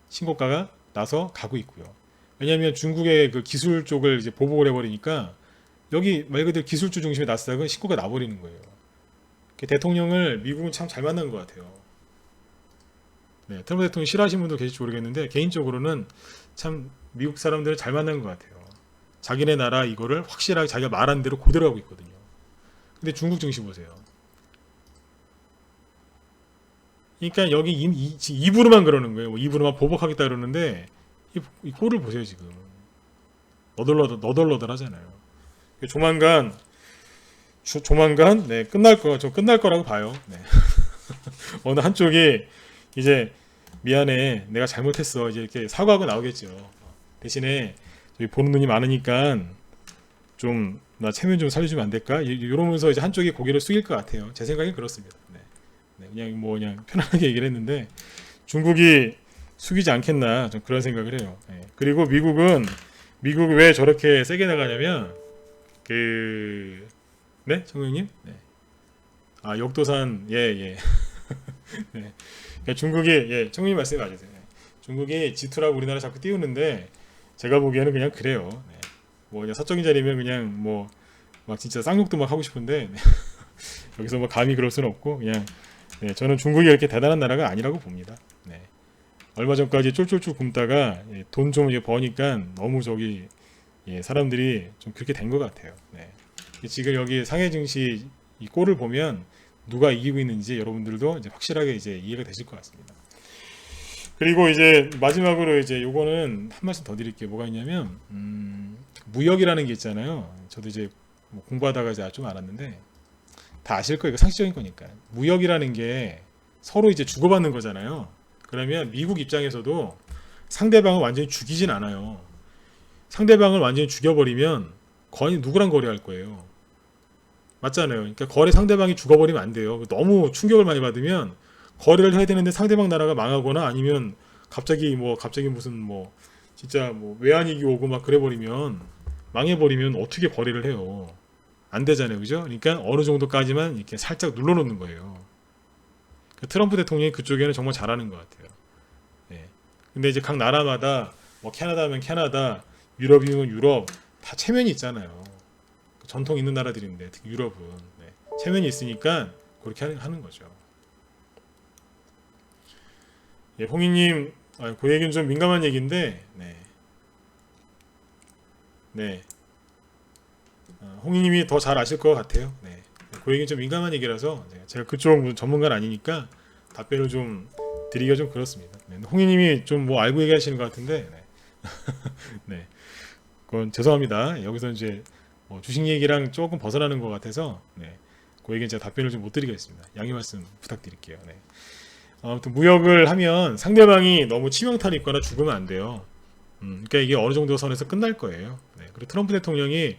신고가가 나서 가고 있고요. 왜냐하면 중국의 그 기술 쪽을 이제 보복을 해버리니까 여기 말 그대로 기술주 중심의 나스닥은 신고가 나버리는 거예요. 대통령을 미국은 참 잘 만난 것 같아요. 네, 트럼프 대통령 싫어하시는 분도 계실지 모르겠는데 개인적으로는 참 미국 사람들은 잘 만난 것 같아요. 자기네 나라 이거를 확실하게 자기가 말한 대로 그대로 하고 있거든요. 근데 중국 증시 보세요. 그러니까 여기 입으로만 그러는 거예요. 입으로만 보복하겠다 그러는데 이 꼴을 보세요 지금. 너덜너덜 하잖아요. 조만간 네, 끝날 거라고 봐요. 네. 어느 한쪽이 이제 미안해, 내가 잘못했어, 이제 이렇게 사과하고 나오겠죠. 대신에 저기 보는 눈이 많으니까 좀 나 체면 좀 살려주면 안 될까? 이러면서 이제 한쪽이 고개를 숙일 것 같아요. 제 생각엔 그렇습니다. 네. 네, 그냥 편안하게 얘기를 했는데 중국이 숙이지 않겠나 좀 그런 생각을 해요. 네. 그리고 미국이 왜 저렇게 세게 나가냐면 네, 청룡님? 네. 아, 역도산, 예. 네. 그러니까 중국이, 청룡님 말씀 맞으세요. 중국이 G2라고 우리나라 자꾸 띄우는데, 제가 보기에는 그냥 그래요. 네. 그냥 사적인 자리면 그냥 막 진짜 쌍욕도 막 하고 싶은데, 네. 여기서 감히 그럴 수는 없고, 그냥, 네, 저는 중국이 이렇게 대단한 나라가 아니라고 봅니다. 네. 얼마 전까지 쫄쫄쫄 굶다가, 돈 좀 버니까 너무 사람들이 좀 그렇게 된 것 같아요. 네. 지금 여기 상해 증시 이 꼴을 보면 누가 이기고 있는지 여러분들도 이제 확실하게 이제 이해가 되실 것 같습니다. 그리고 이제 마지막으로 이제 요거는 한 말씀 더 드릴게요. 뭐가 있냐면 무역이라는 게 있잖아요. 저도 이제 공부하다가 이제 좀 알았는데 다 아실 거예요. 이거 상식적인 거니까. 무역이라는 게 서로 이제 주고받는 거잖아요. 그러면 미국 입장에서도 상대방을 완전히 죽이진 않아요. 상대방을 완전히 죽여버리면 거의 누구랑 거래할 거예요. 맞잖아요. 그러니까 거래 상대방이 죽어버리면 안 돼요. 너무 충격을 많이 받으면 거래를 해야 되는데 상대방 나라가 망하거나 아니면 갑자기 무슨 진짜 외환위기 오고 막 그래버리면 망해버리면 어떻게 거래를 해요. 안 되잖아요. 그죠? 그러니까 어느 정도까지만 이렇게 살짝 눌러놓는 거예요. 트럼프 대통령이 그쪽에는 정말 잘하는 것 같아요. 네. 근데 이제 각 나라마다 뭐 캐나다면 캐나다, 유럽이면 유럽 다 체면이 있잖아요. 전통 있는 나라들인데 특히 유럽은 네. 체면이 있으니까 그렇게 하는 거죠. 예, 홍희님, 그 얘기는 좀 민감한 얘기인데, 네, 네, 홍희님이 더 잘 아실 것 같아요. 네, 그 얘기는 좀 민감한 얘기라서 제가 그쪽 전문가는 아니니까 답변을 좀 드리기가 좀 그렇습니다. 네, 홍희님이 좀 뭐 알고 얘기하시는 것 같은데, 네, 네, 그건 죄송합니다. 여기서 이제 뭐 주식 얘기랑 조금 벗어나는 것 같아서, 네, 그 얘기는 제가 답변을 좀 못 드리겠습니다. 양해 말씀 부탁드릴게요. 네. 아무튼 무역을 하면 상대방이 너무 치명타를 입거나 죽으면 안 돼요. 그러니까 이게 어느 정도 선에서 끝날 거예요. 네. 그리고 트럼프 대통령이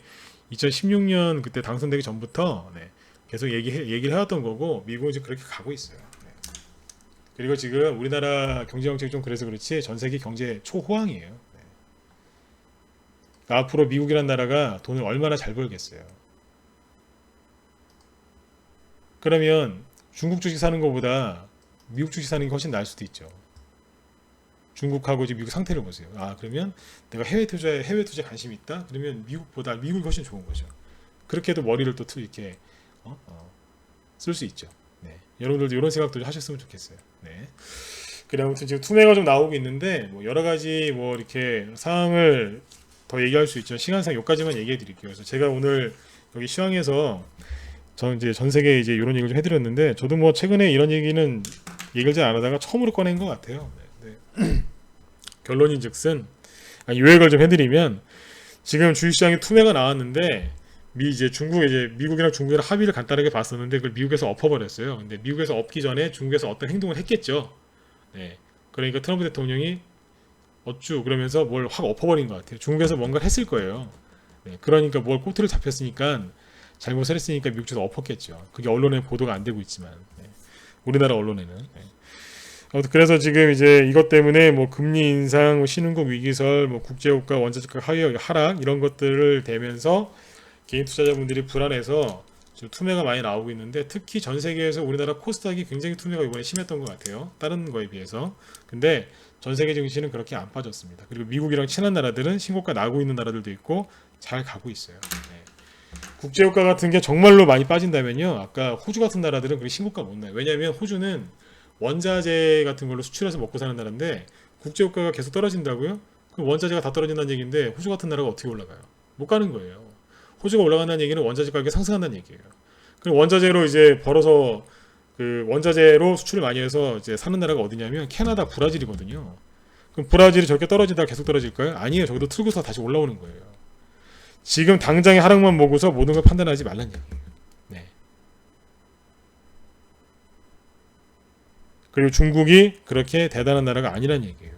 2016년 그때 당선되기 전부터 네. 계속 얘기를 해왔던 거고 미국은 지금 그렇게 가고 있어요. 네. 그리고 지금 우리나라 경제 정책이 좀 그래서 그렇지 전 세계 경제 초호황이에요. 네. 그러니까 앞으로 미국이란 나라가 돈을 얼마나 잘 벌겠어요. 그러면 중국 주식 사는 것보다 미국 주식 사는 게 훨씬 나을 수도 있죠. 중국하고 지금 미국 상태를 보세요. 그러면 내가 해외 투자에 관심이 있다? 그러면 미국보다 미국이 훨씬 좋은 거죠. 그렇게 해도 머리를 또 이렇게 쓸 수 있죠. 네. 여러분들도 이런 생각도 하셨으면 좋겠어요. 네. 그래 아무튼 지금 투매가 좀 나오고 있는데 뭐 여러 가지 뭐 이렇게 사항을 더 얘기할 수 있죠. 시간상 여기까지만 얘기해 드릴게요. 그래서 제가 오늘 여기 시황에서 이제 전 세계 이제 이런 얘기를 좀 해드렸는데 저도 뭐 최근에 이런 얘기를 잘 안 하다가 처음으로 꺼낸 것 같아요. 네, 네. 결론인즉슨 요약을 좀 해드리면 지금 주식시장에 투매가 나왔는데 미국이랑 중국이랑 합의를 간단하게 봤었는데 그걸 미국에서 엎어버렸어요. 근데 미국에서 엎기 전에 중국에서 어떤 행동을 했겠죠. 네. 그러니까 트럼프 대통령이 어쭈 그러면서 뭘 확 엎어버린 것 같아요. 중국에서 뭔가를 했을 거예요. 네. 그러니까 뭘 꼬투리를 잡혔으니까 잘못을 했으니까 미국 쪽에서 엎었겠죠. 그게 언론에 보도가 안 되고 있지만 네. 우리나라 언론에는 네. 그래서 지금 이제 이것 때문에 뭐 금리 인상, 뭐 신흥국 위기설, 뭐 국제유가, 원자재가 하락 이런 것들을 대면서 개인 투자자분들이 불안해서 지금 투매가 많이 나오고 있는데 특히 전 세계에서 우리나라 코스닥이 굉장히 투매가 이번에 심했던 것 같아요. 다른 거에 비해서. 근데 전 세계 증시는 그렇게 안 빠졌습니다. 그리고 미국이랑 친한 나라들은 신고가 나고 있는 나라들도 있고 잘 가고 있어요. 네. 국제유가 같은 게 정말로 많이 빠진다면요. 아까 호주 같은 나라들은 그렇게 신고가 못 나요. 왜냐하면 호주는 원자재 같은 걸로 수출해서 먹고 사는 나라인데 국제유가가 계속 떨어진다고요? 그럼 원자재가 다 떨어진다는 얘기인데 호주 같은 나라가 어떻게 올라가요? 못 가는 거예요. 호주가 올라간다는 얘기는 원자재 가격이 상승한다는 얘기예요. 그럼 원자재로 이제 벌어서 그 원자재로 수출을 많이 해서 이제 사는 나라가 어디냐면 캐나다, 브라질이거든요. 그럼 브라질이 저렇게 떨어지다가 계속 떨어질까요? 아니에요. 저기도 틀고서 다시 올라오는 거예요. 지금 당장의 하락만 보고서 모든 걸 판단하지 말란 얘기예요. 네. 그리고 중국이 그렇게 대단한 나라가 아니란 얘기예요.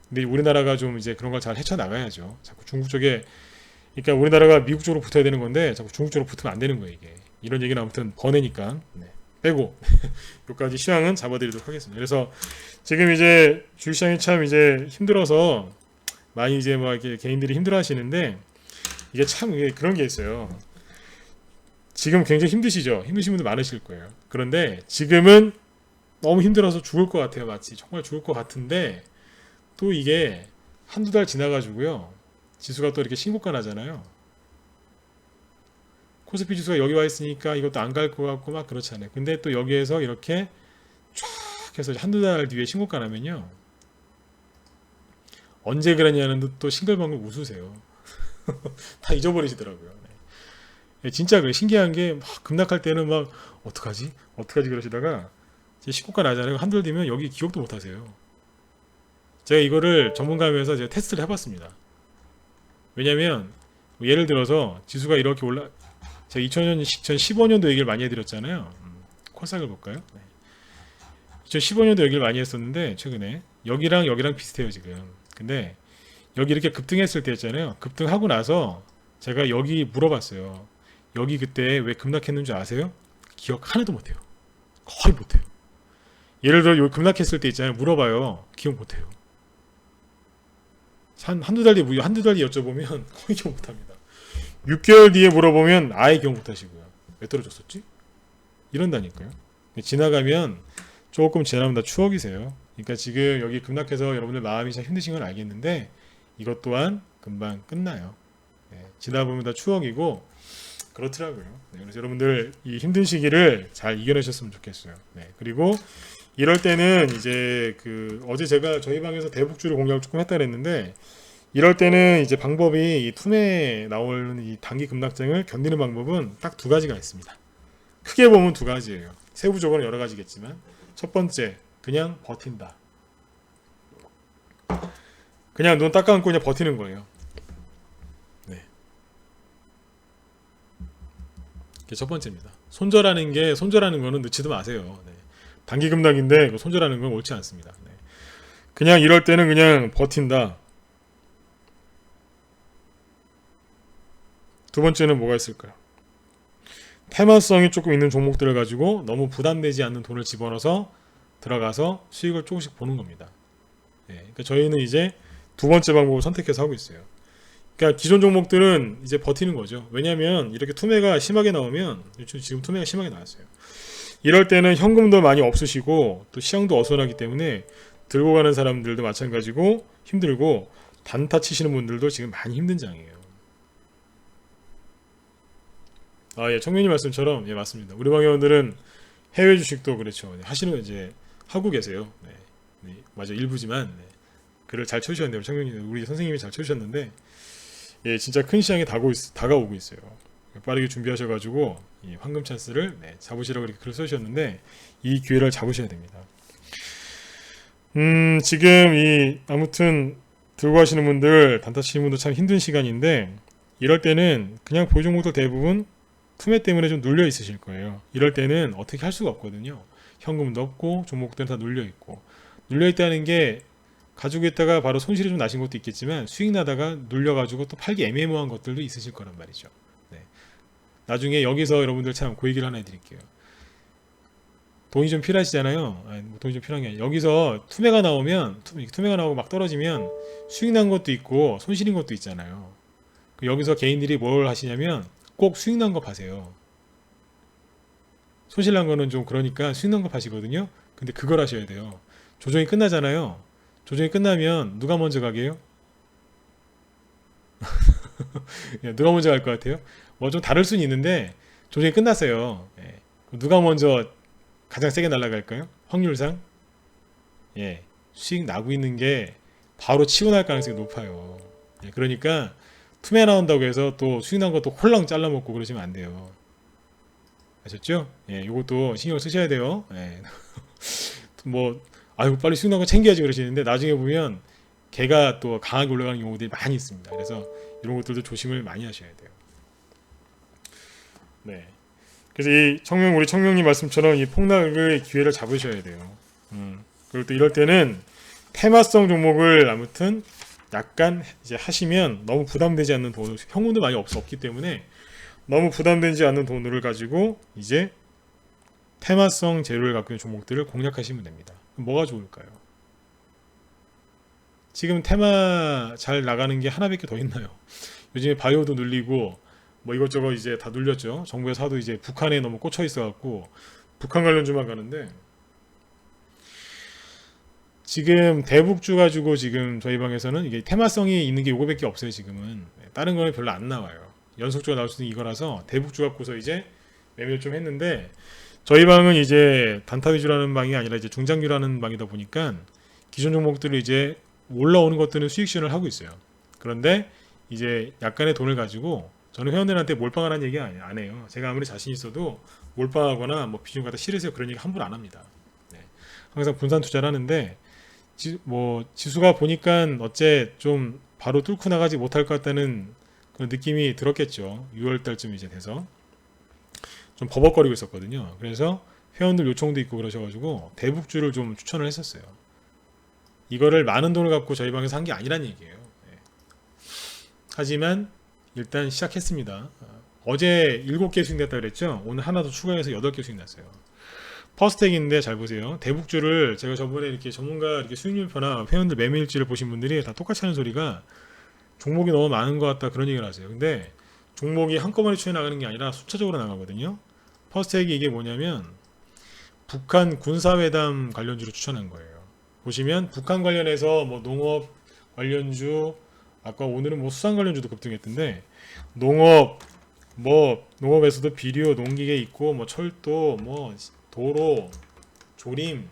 근데 우리나라가 좀 이제 그런 걸 잘 헤쳐나가야죠. 자꾸 중국 쪽에 그러니까 우리나라가 미국 쪽으로 붙어야 되는 건데 자꾸 중국 쪽으로 붙으면 안 되는 거예요. 이게 이런 얘기는 아무튼 번외니까 네. 빼고 여기까지 시황은 잡아드리도록 하겠습니다. 그래서 지금 이제 주식시장이 참 이제 힘들어서 많이 이제 뭐 이렇게 개인들이 힘들어하시는데 이게 참 그런 게 있어요. 지금 굉장히 힘드시죠? 힘드신 분들 많으실 거예요. 그런데 지금은 너무 힘들어서 죽을 것 같아요. 마치 정말 죽을 것 같은데 또 이게 한두 달 지나가지고요. 지수가 또 이렇게 신고가 나잖아요. 코스피 지수가 여기 와 있으니까 이것도 안 갈 것 같고 막 그렇잖아요. 근데 또 여기에서 이렇게 쫙 해서 한두 달 뒤에 신고가 나면요. 언제 그랬냐는 또 싱글벙글 웃으세요. 다 잊어버리시더라고요. 네. 진짜 그래. 신기한 게 막 급락할 때는 막 어떡하지 그러시다가 신고가 나잖아요. 한두 달 뒤면 여기 기억도 못 하세요. 제가 이거를 전문가면서 제가 테스트를 해봤습니다. 왜냐면 예를 들어서 지수가 이렇게 제가 2015년도 얘기를 많이 해드렸잖아요. 코스닥을 볼까요? 네. 2015년도 얘기를 많이 했었는데 최근에 여기랑 비슷해요 지금. 근데 여기 이렇게 급등했을 때 있잖아요. 급등하고 나서 제가 여기 물어봤어요. 여기 그때 왜 급락했는 줄 아세요? 기억 하나도 못해요. 거의 못해요. 예를 들어 여기 급락했을 때 있잖아요. 물어봐요. 기억 못해요. 한두 달 뒤에 여쭤보면 거의 기억 못합니다. 6개월 뒤에 물어보면 아예 기억 못하시고요. 왜 떨어졌었지? 이런다니까요. 지나가면 조금 지나면 다 추억이세요. 그러니까 지금 여기 급락해서 여러분들 마음이 참 힘드신 건 알겠는데 이것 또한 금방 끝나요. 네, 지나 보면 다 추억이고 그렇더라고요. 네, 그래서 여러분들 이 힘든 시기를 잘 이겨내셨으면 좋겠어요. 네, 그리고 이럴 때는 이제 그 어제 제가 저희 방에서 대북주를 공략을 조금 했다 그랬는데 이럴 때는 이제 방법이 이 툼에 나오는 이 단기 급락장을 견디는 방법은 딱 두 가지가 있습니다. 크게 보면 두 가지예요. 세부적으로는 여러 가지겠지만 첫 번째 그냥 버틴다. 그냥 눈 딱 감고 그냥 버티는 거예요. 네. 그게 첫 번째입니다. 손절하는 거는 넣지도 마세요. 네. 단기 급락인데 손절하는 건 옳지 않습니다. 네. 그냥 이럴 때는 그냥 버틴다. 두 번째는 뭐가 있을까요? 테마성이 조금 있는 종목들을 가지고 너무 부담되지 않는 돈을 집어넣어서 들어가서 수익을 조금씩 보는 겁니다. 네. 그러니까 저희는 이제 두 번째 방법을 선택해서 하고 있어요. 그러니까 기존 종목들은 이제 버티는 거죠. 왜냐하면 이렇게 투매가 심하게 나오면 지금 투매가 심하게 나왔어요. 이럴 때는 현금도 많이 없으시고 또 시장도 어수선하기 때문에 들고 가는 사람들도 마찬가지고 힘들고 단타 치시는 분들도 지금 많이 힘든 장이에요. 예, 청년님 말씀처럼 예 맞습니다. 우리 방회원들은 해외 주식도 그렇죠. 네, 하시는 이제 하고 계세요. 네, 네, 맞아 일부지만 네, 글을 잘 쳐주셨네요. 청년님 우리 선생님이 잘 쳐주셨는데 예 진짜 큰 시장이 다가오고 있어요. 빠르게 준비하셔가지고 이 황금 찬스를 네, 잡으시라고 이렇게 글을 써주셨는데 이 기회를 잡으셔야 됩니다. 지금 이 아무튼 들고 하시는 분들 단타 치시는 분들 참 힘든 시간인데 이럴 때는 그냥 보유 종목들 대부분 투매 때문에 좀 눌려 있으실 거예요. 이럴 때는 어떻게 할 수가 없거든요. 현금도 없고 종목들은 다 눌려 있고 눌려 있다는 게 가지고 있다가 바로 손실이 좀 나신 것도 있겠지만 수익 나다가 눌려가지고 또 팔기 애매모호한 것들도 있으실 거란 말이죠. 네. 나중에 여기서 여러분들 참 그 얘기를 하나 해드릴게요. 돈이 좀 필요하시잖아요. 돈이 좀 필요한 게 아니라 여기서 투매가 나오면 투매가 나오고 막 떨어지면 수익 난 것도 있고 손실인 것도 있잖아요. 여기서 개인들이 뭘 하시냐면 꼭 수익 난 거 파세요. 손실 난 거는 좀 그러니까 수익 난 거 파시거든요. 근데 그걸 하셔야 돼요. 조정이 끝나잖아요. 조정이 끝나면 누가 먼저 가게요? 누가 먼저 갈 것 같아요? 뭐 좀 다를 수는 있는데 조정이 끝났어요. 예. 누가 먼저 가장 세게 날아갈까요? 확률상 예, 수익 나고 있는 게 바로 치고 날 가능성이 높아요. 예, 그러니까 투매 나온다고 해서 또 수익 난 것도 홀랑 잘라먹고 그러시면 안 돼요. 아셨죠? 예, 요것도 신경 쓰셔야 돼요. 예. 뭐 아이고 빨리 수익 난 거 챙겨야지 그러시는데 나중에 보면 개가 또 강하게 올라가는 경우들이 많이 있습니다. 그래서 이런 것들도 조심을 많이 하셔야 돼요. 네. 그래서 우리 청명님 말씀처럼 이 폭락의 기회를 잡으셔야 돼요. 그리고 또 이럴 때는 테마성 종목을 아무튼 약간 이제 하시면 너무 부담되지 않는 돈을 현금도 많이 없기 때문에 너무 부담되지 않는 돈을 가지고 이제 테마성 재료를 갖고 있는 종목들을 공략하시면 됩니다. 뭐가 좋을까요? 지금 테마 잘 나가는 게 하나밖에 더 있나요? 요즘에 바이오도 눌리고 뭐 이것저것 이제 다 눌렸죠. 정부에서 하도 이제 북한에 너무 꽂혀 있어갖고 북한 관련주만 가는데 지금 대북주 가지고 지금 저희 방에서는 이게 테마성이 있는 게 요거밖에 없어요. 지금은 다른 거는 별로 안 나와요. 연속적으로 나올 수 있는 이거라서 대북주 갖고서 이제 매매를 좀 했는데 저희 방은 이제 단타 위주라는 방이 아니라 이제 중장기라는 방이다 보니까 기존 종목들을 이제 올라오는 것들은 수익 실현을 하고 있어요. 그런데 이제 약간의 돈을 가지고 저는 회원들한테 몰빵하라는 얘기 안 해요. 제가 아무리 자신 있어도 몰빵하거나 뭐 비중 갖다 실으세요 그런 얘기 함부로 안 합니다. 네. 항상 분산 투자를 하는데 지수가 보니까 어째 좀 바로 뚫고 나가지 못할 것 같다는 그런 느낌이 들었겠죠. 6월 달쯤 이제 돼서 좀 버벅거리고 있었거든요. 그래서 회원들 요청도 있고 그러셔가지고 대북주를 좀 추천을 했었어요. 이거를 많은 돈을 갖고 저희 방에서 한 게 아니란 얘기예요. 네. 하지만 일단 시작했습니다. 어제 7개 수익 났다 그랬죠? 오늘 하나 더 추가해서 8개 수익 났어요. 퍼스텍인데 잘 보세요. 대북주를 제가 저번에 이렇게 전문가 이렇게 수익률표나 회원들 매매일지를 보신 분들이 다 똑같이 하는 소리가 종목이 너무 많은 것 같다 그런 얘기를 하세요. 근데 종목이 한꺼번에 추해 나가는 게 아니라 순차적으로 나가거든요. 퍼스텍이 이게 뭐냐면 북한 군사회담 관련주로 추천한 거예요. 보시면 북한 관련해서 뭐 농업 관련주, 아까 오늘은 뭐 수산 관련주도 급등했던데, 농업, 뭐 농업에서도 비료, 농기계 있고, 뭐 철도, 뭐 도로, 조림,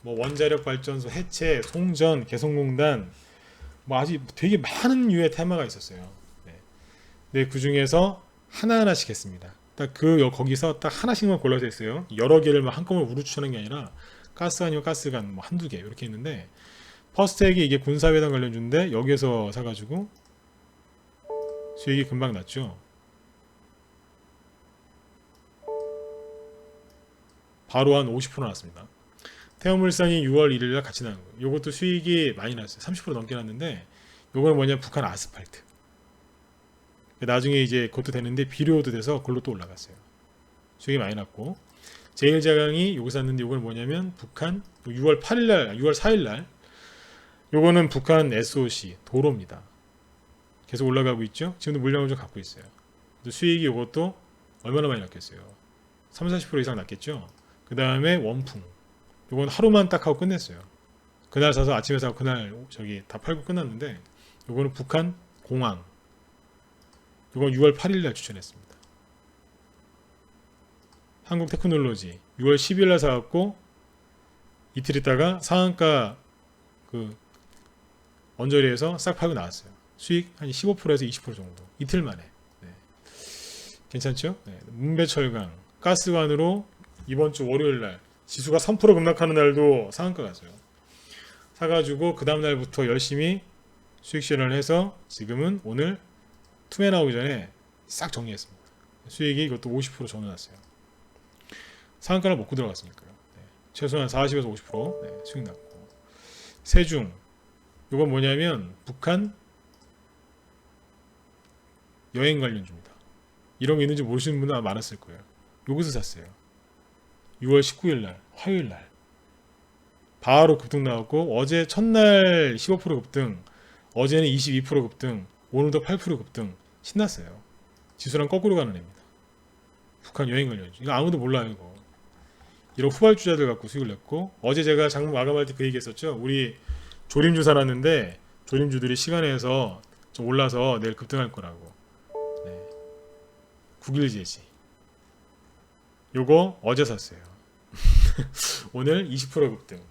뭐 원자력 발전소 해체, 송전, 개성공단, 뭐 아직 되게 많은 유의 테마가 있었어요. 네. 네, 그 중에서 하나하나씩 했습니다. 딱 거기서 딱 하나씩만 골라서 했어요. 여러 개를 막 한꺼번에 우르 추천한 게 아니라 가스 아니면 가스관 뭐 한두 개 이렇게 했는데, 퍼스텍이 이게 군사회담 관련주인데 여기에서 사가지고 수익이 금방 났죠. 바로 한 50% 나왔습니다. 태형물산이 6월 1일날 같이 나온 거예요. 요것도 수익이 많이 났어요. 30% 넘게 났는데, 요거는 뭐냐, 북한 아스팔트. 나중에 이제 그것도 되는데 비료도 돼서 그걸로 또 올라갔어요. 수익이 많이 났고, 제일제강이 요거 샀는데, 요거는 뭐냐면 북한 6월 8일날, 6월 4일날 요거는 북한 SOC 도로입니다. 계속 올라가고 있죠. 지금도 물량을 좀 갖고 있어요. 수익이 요것도 얼마나 많이 났겠어요. 30-40% 이상 났겠죠. 그 다음에 원풍, 요건 하루만 딱 하고 끝냈어요. 그날 사서 아침에 사고 그날 저기 다 팔고 끝났는데, 요거는 북한 공항, 요건 6월 8일날 추천했습니다. 한국 테크놀로지 6월 10일날 사갖고 이틀 있다가 상한가 그 언저리에서 싹 팔고 나왔어요. 수익 한 15%에서 20% 정도 이틀 만에. 네. 괜찮죠? 네. 문배철강 가스관으로 이번 주 월요일날 지수가 3% 급락하는 날도 상한가 갔어요. 사가지고 그 다음날부터 열심히 수익 실현을 해서 지금은 오늘 투매 나오기 전에 싹 정리했습니다. 수익이 이것도 50% 전환났어요. 상한가를 먹고 들어갔으니까요. 네. 최소한 40에서 50% 네, 수익 났고, 세중 이건 뭐냐면 북한 여행 관련주입니다. 이런 게 있는지 모르시는 분들 아마 많았을 거예요. 여기서 샀어요. 6월 19일날 화요일날 바로 급등 나왔고, 어제 첫날 15% 급등, 어제는 22% 급등, 오늘도 8% 급등. 신났어요. 지수랑 거꾸로 가는 애입니다. 북한 여행 관련주. 이거 아무도 몰라요. 이거. 이런 후발주자들 갖고 수익을 냈고, 어제 제가 장문 마감할 때 그 얘기했었죠. 우리 조림주 사놨는데 조림주들이 시간에서 좀 올라서 내일 급등할 거라고. 네. 국일제지. 요거 어제 샀어요. 오늘 20% 급등.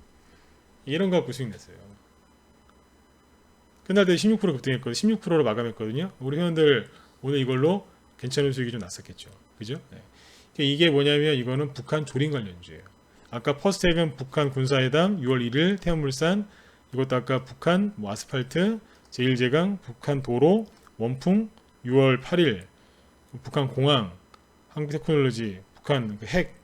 이런 거 갖고 수익 냈어요. 끝날 때 16% 급등했거든요. 16%로 마감했거든요. 우리 회원들 오늘 이걸로 괜찮은 수익이 좀 났었겠죠. 그죠? 네. 이게 뭐냐면 이거는 북한 조림 관련주예요. 아까 퍼스텍은 북한 군사회담 6월 1일 태양물산, 이것도 아까 북한 뭐 아스팔트, 제일제강, 북한 도로, 원풍 6월 8일, 북한 공항, 한국테크놀로지, 북한 핵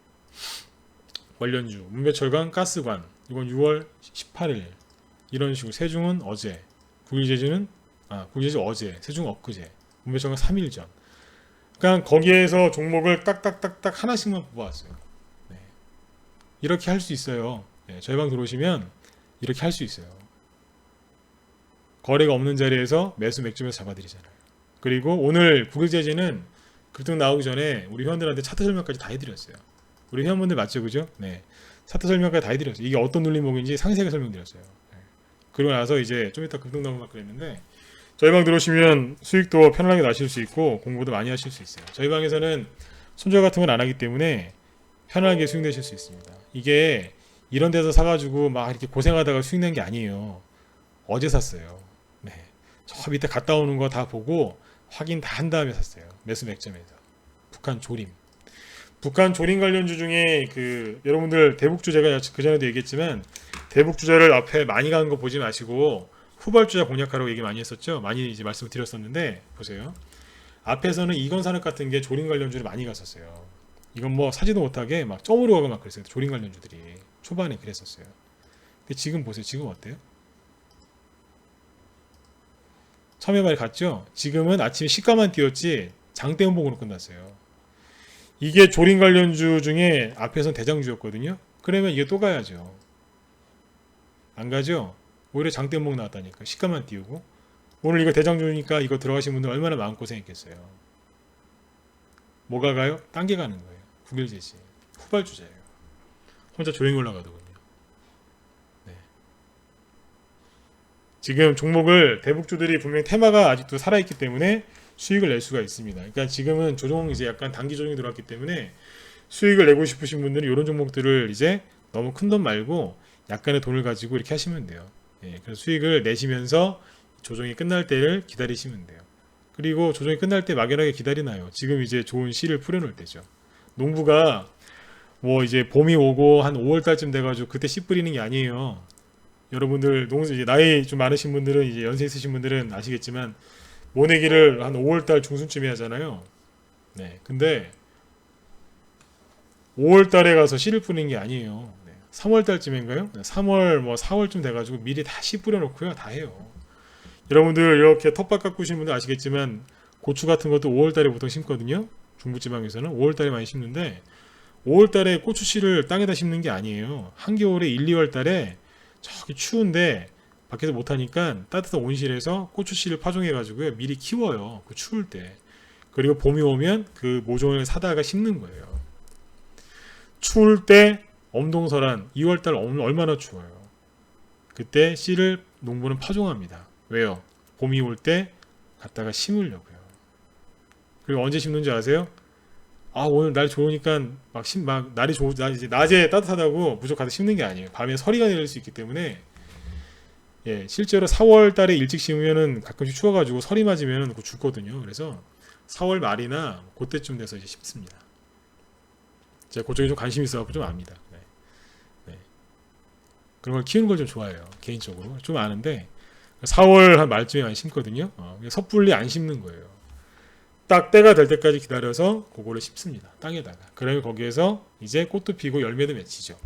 관련주, 문배철강 가스관, 이건 6월 18일. 이런 식으로 세중은 어제, 국일제주는 국일제주 어제, 세중 엊그제, 문배철강 3일 전. 그러니까 거기에서 종목을 딱딱딱딱 하나씩만 뽑아왔어요. 네. 이렇게 할 수 있어요. 네. 저희 방 들어오시면 이렇게 할 수 있어요. 거래가 없는 자리에서 매수 맥주면서 잡아드리잖아요. 그리고 오늘 국일제주는 급등 나오기 전에 우리 회원들한테 차트 설명까지 다 해드렸어요. 우리 회원분들 맞죠, 그죠? 네. 차트 설명까지 다 해드렸어요. 이게 어떤 눌림목인지 상세하게 설명드렸어요. 네. 그러고 나서 이제 좀 이따 급등 나오고 막 그랬는데, 저희 방 들어오시면 수익도 편안하게 나실 수 있고 공부도 많이 하실 수 있어요. 저희 방에서는 손절 같은 건 안 하기 때문에 편안하게 수익 내실 수 있습니다. 이게 이런 데서 사가지고 막 이렇게 고생하다가 수익 낸 게 아니에요. 어제 샀어요. 네. 저 밑에 갔다 오는 거 다 보고 확인 다 한 다음에 샀어요. 매수 맥점에서. 북한 조림. 북한 조림 관련주 중에 그 여러분들 대북주 제가 그 전에도 얘기했지만 대북주자를 앞에 많이 가는 거 보지 마시고 후발주자 공략하라고 얘기 많이 했었죠. 많이 이제 말씀을 드렸었는데 보세요. 앞에서는 이건산업 같은 게 조림 관련주를 많이 갔었어요. 이건 뭐 사지도 못하게 막 점으로 가고 막 그랬어요. 조림 관련주들이 초반에 그랬었어요. 근데 지금 보세요. 지금 어때요? 처음에 많이 갔죠. 지금은 아침에 시가만 띄었지 장대 음봉으로 끝났어요. 이게 조림 관련주 중에 앞에선 대장주였거든요. 그러면 이게 또 가야죠. 안 가죠? 오히려 장대목 나왔다니까. 시가만 띄우고. 오늘 이거 대장주니까 이거 들어가신 분들 얼마나 마음고생했겠어요. 뭐가 가요? 딴 게 가는 거예요. 국일제시. 후발주자예요. 혼자 조용히 올라가더군요. 네. 지금 종목을 대북주들이 분명히 테마가 아직도 살아있기 때문에 수익을 낼 수가 있습니다. 그러니까 지금은 조정 이제 약간 단기 조정이 들어왔기 때문에 수익을 내고 싶으신 분들은 이런 종목들을 이제 너무 큰 돈 말고 약간의 돈을 가지고 이렇게 하시면 돼요. 예, 그래서 수익을 내시면서 조정이 끝날 때를 기다리시면 돼요. 그리고 조정이 끝날 때 막연하게 기다리나요? 지금 이제 좋은 씨를 뿌려놓을 때죠. 농부가 뭐 이제 봄이 오고 한 5월 달쯤 돼가지고 그때 씨 뿌리는 게 아니에요. 여러분들 농사 이제 나이 좀 많으신 분들은 이제 연세 있으신 분들은 아시겠지만 모내기를 한 5월 달 중순쯤에 하잖아요. 네, 근데 5월 달에 가서 씨를 뿌리는 게 아니에요. 네, 3월 달쯤인가요? 3월 뭐 4월쯤 돼가지고 미리 다 씨 뿌려놓고요, 다 해요. 여러분들 이렇게 텃밭 가꾸시는 분들 아시겠지만 고추 같은 것도 5월 달에 보통 심거든요. 중부지방에서는 5월 달에 많이 심는데 5월 달에 고추 씨를 땅에다 심는 게 아니에요. 한겨울에 1, 2월 달에 저기 추운데 밖에서 못하니까 따뜻한 온실에서 고추 씨를 파종해 가지고요 미리 키워요. 그 추울 때. 그리고 봄이 오면 그 모종을 사다가 심는 거예요. 추울 때 엄동설한 2월 달 얼마나 추워요. 그때 씨를 농부는 파종합니다. 왜요? 봄이 올 때 갖다가 심으려고요. 그리고 언제 심는지 아세요? 아, 오늘 날 좋으니까 막 날이 이제 낮에 따뜻하다고 무조건 가서 심는 게 아니에요. 밤에 서리가 내릴 수 있기 때문에 예, 실제로 4월 달에 일찍 심으면은 가끔씩 추워가지고 서리 맞으면 그거 죽거든요. 그래서 4월 말이나 그때쯤 돼서 이제 심습니다. 제가 그쪽에 좀 관심 있어갖고 좀 압니다. 네. 네. 그런 걸 키우는 걸 좀 좋아해요. 개인적으로 좀 아는데 4월 한 말쯤에 많이 심거든요. 섣불리 안 심는 거예요. 딱 때가 될 때까지 기다려서 그거를 심습니다. 땅에다가. 그러면 거기에서 이제 꽃도 피고 열매도 맺히죠.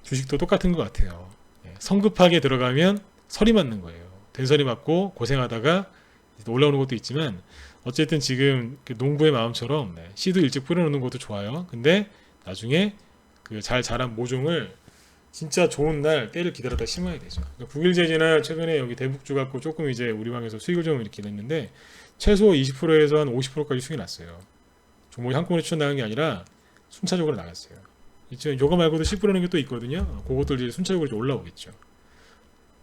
주식도 똑같은 것 같아요. 예, 성급하게 들어가면 서리 맞는 거예요. 된서리 맞고 고생하다가 올라오는 것도 있지만 어쨌든 지금 그 농부의 마음처럼 네, 씨도 일찍 뿌려놓는 것도 좋아요. 근데 나중에 그 잘 자란 모종을 진짜 좋은 날 때를 기다렸다 심어야 되죠. 국일제지나 최근에 여기 대북주 갖고 조금 이제 우리 방에서 수익을 좀 이렇게 냈는데 최소 20%에서 한 50%까지 수익이 났어요. 종목이 한꺼번에 추천나간 게 아니라 순차적으로 나갔어요. 이제 요거 말고도 10%는 게 또 있거든요. 그것들 이제 순차적으로 이제 올라오겠죠.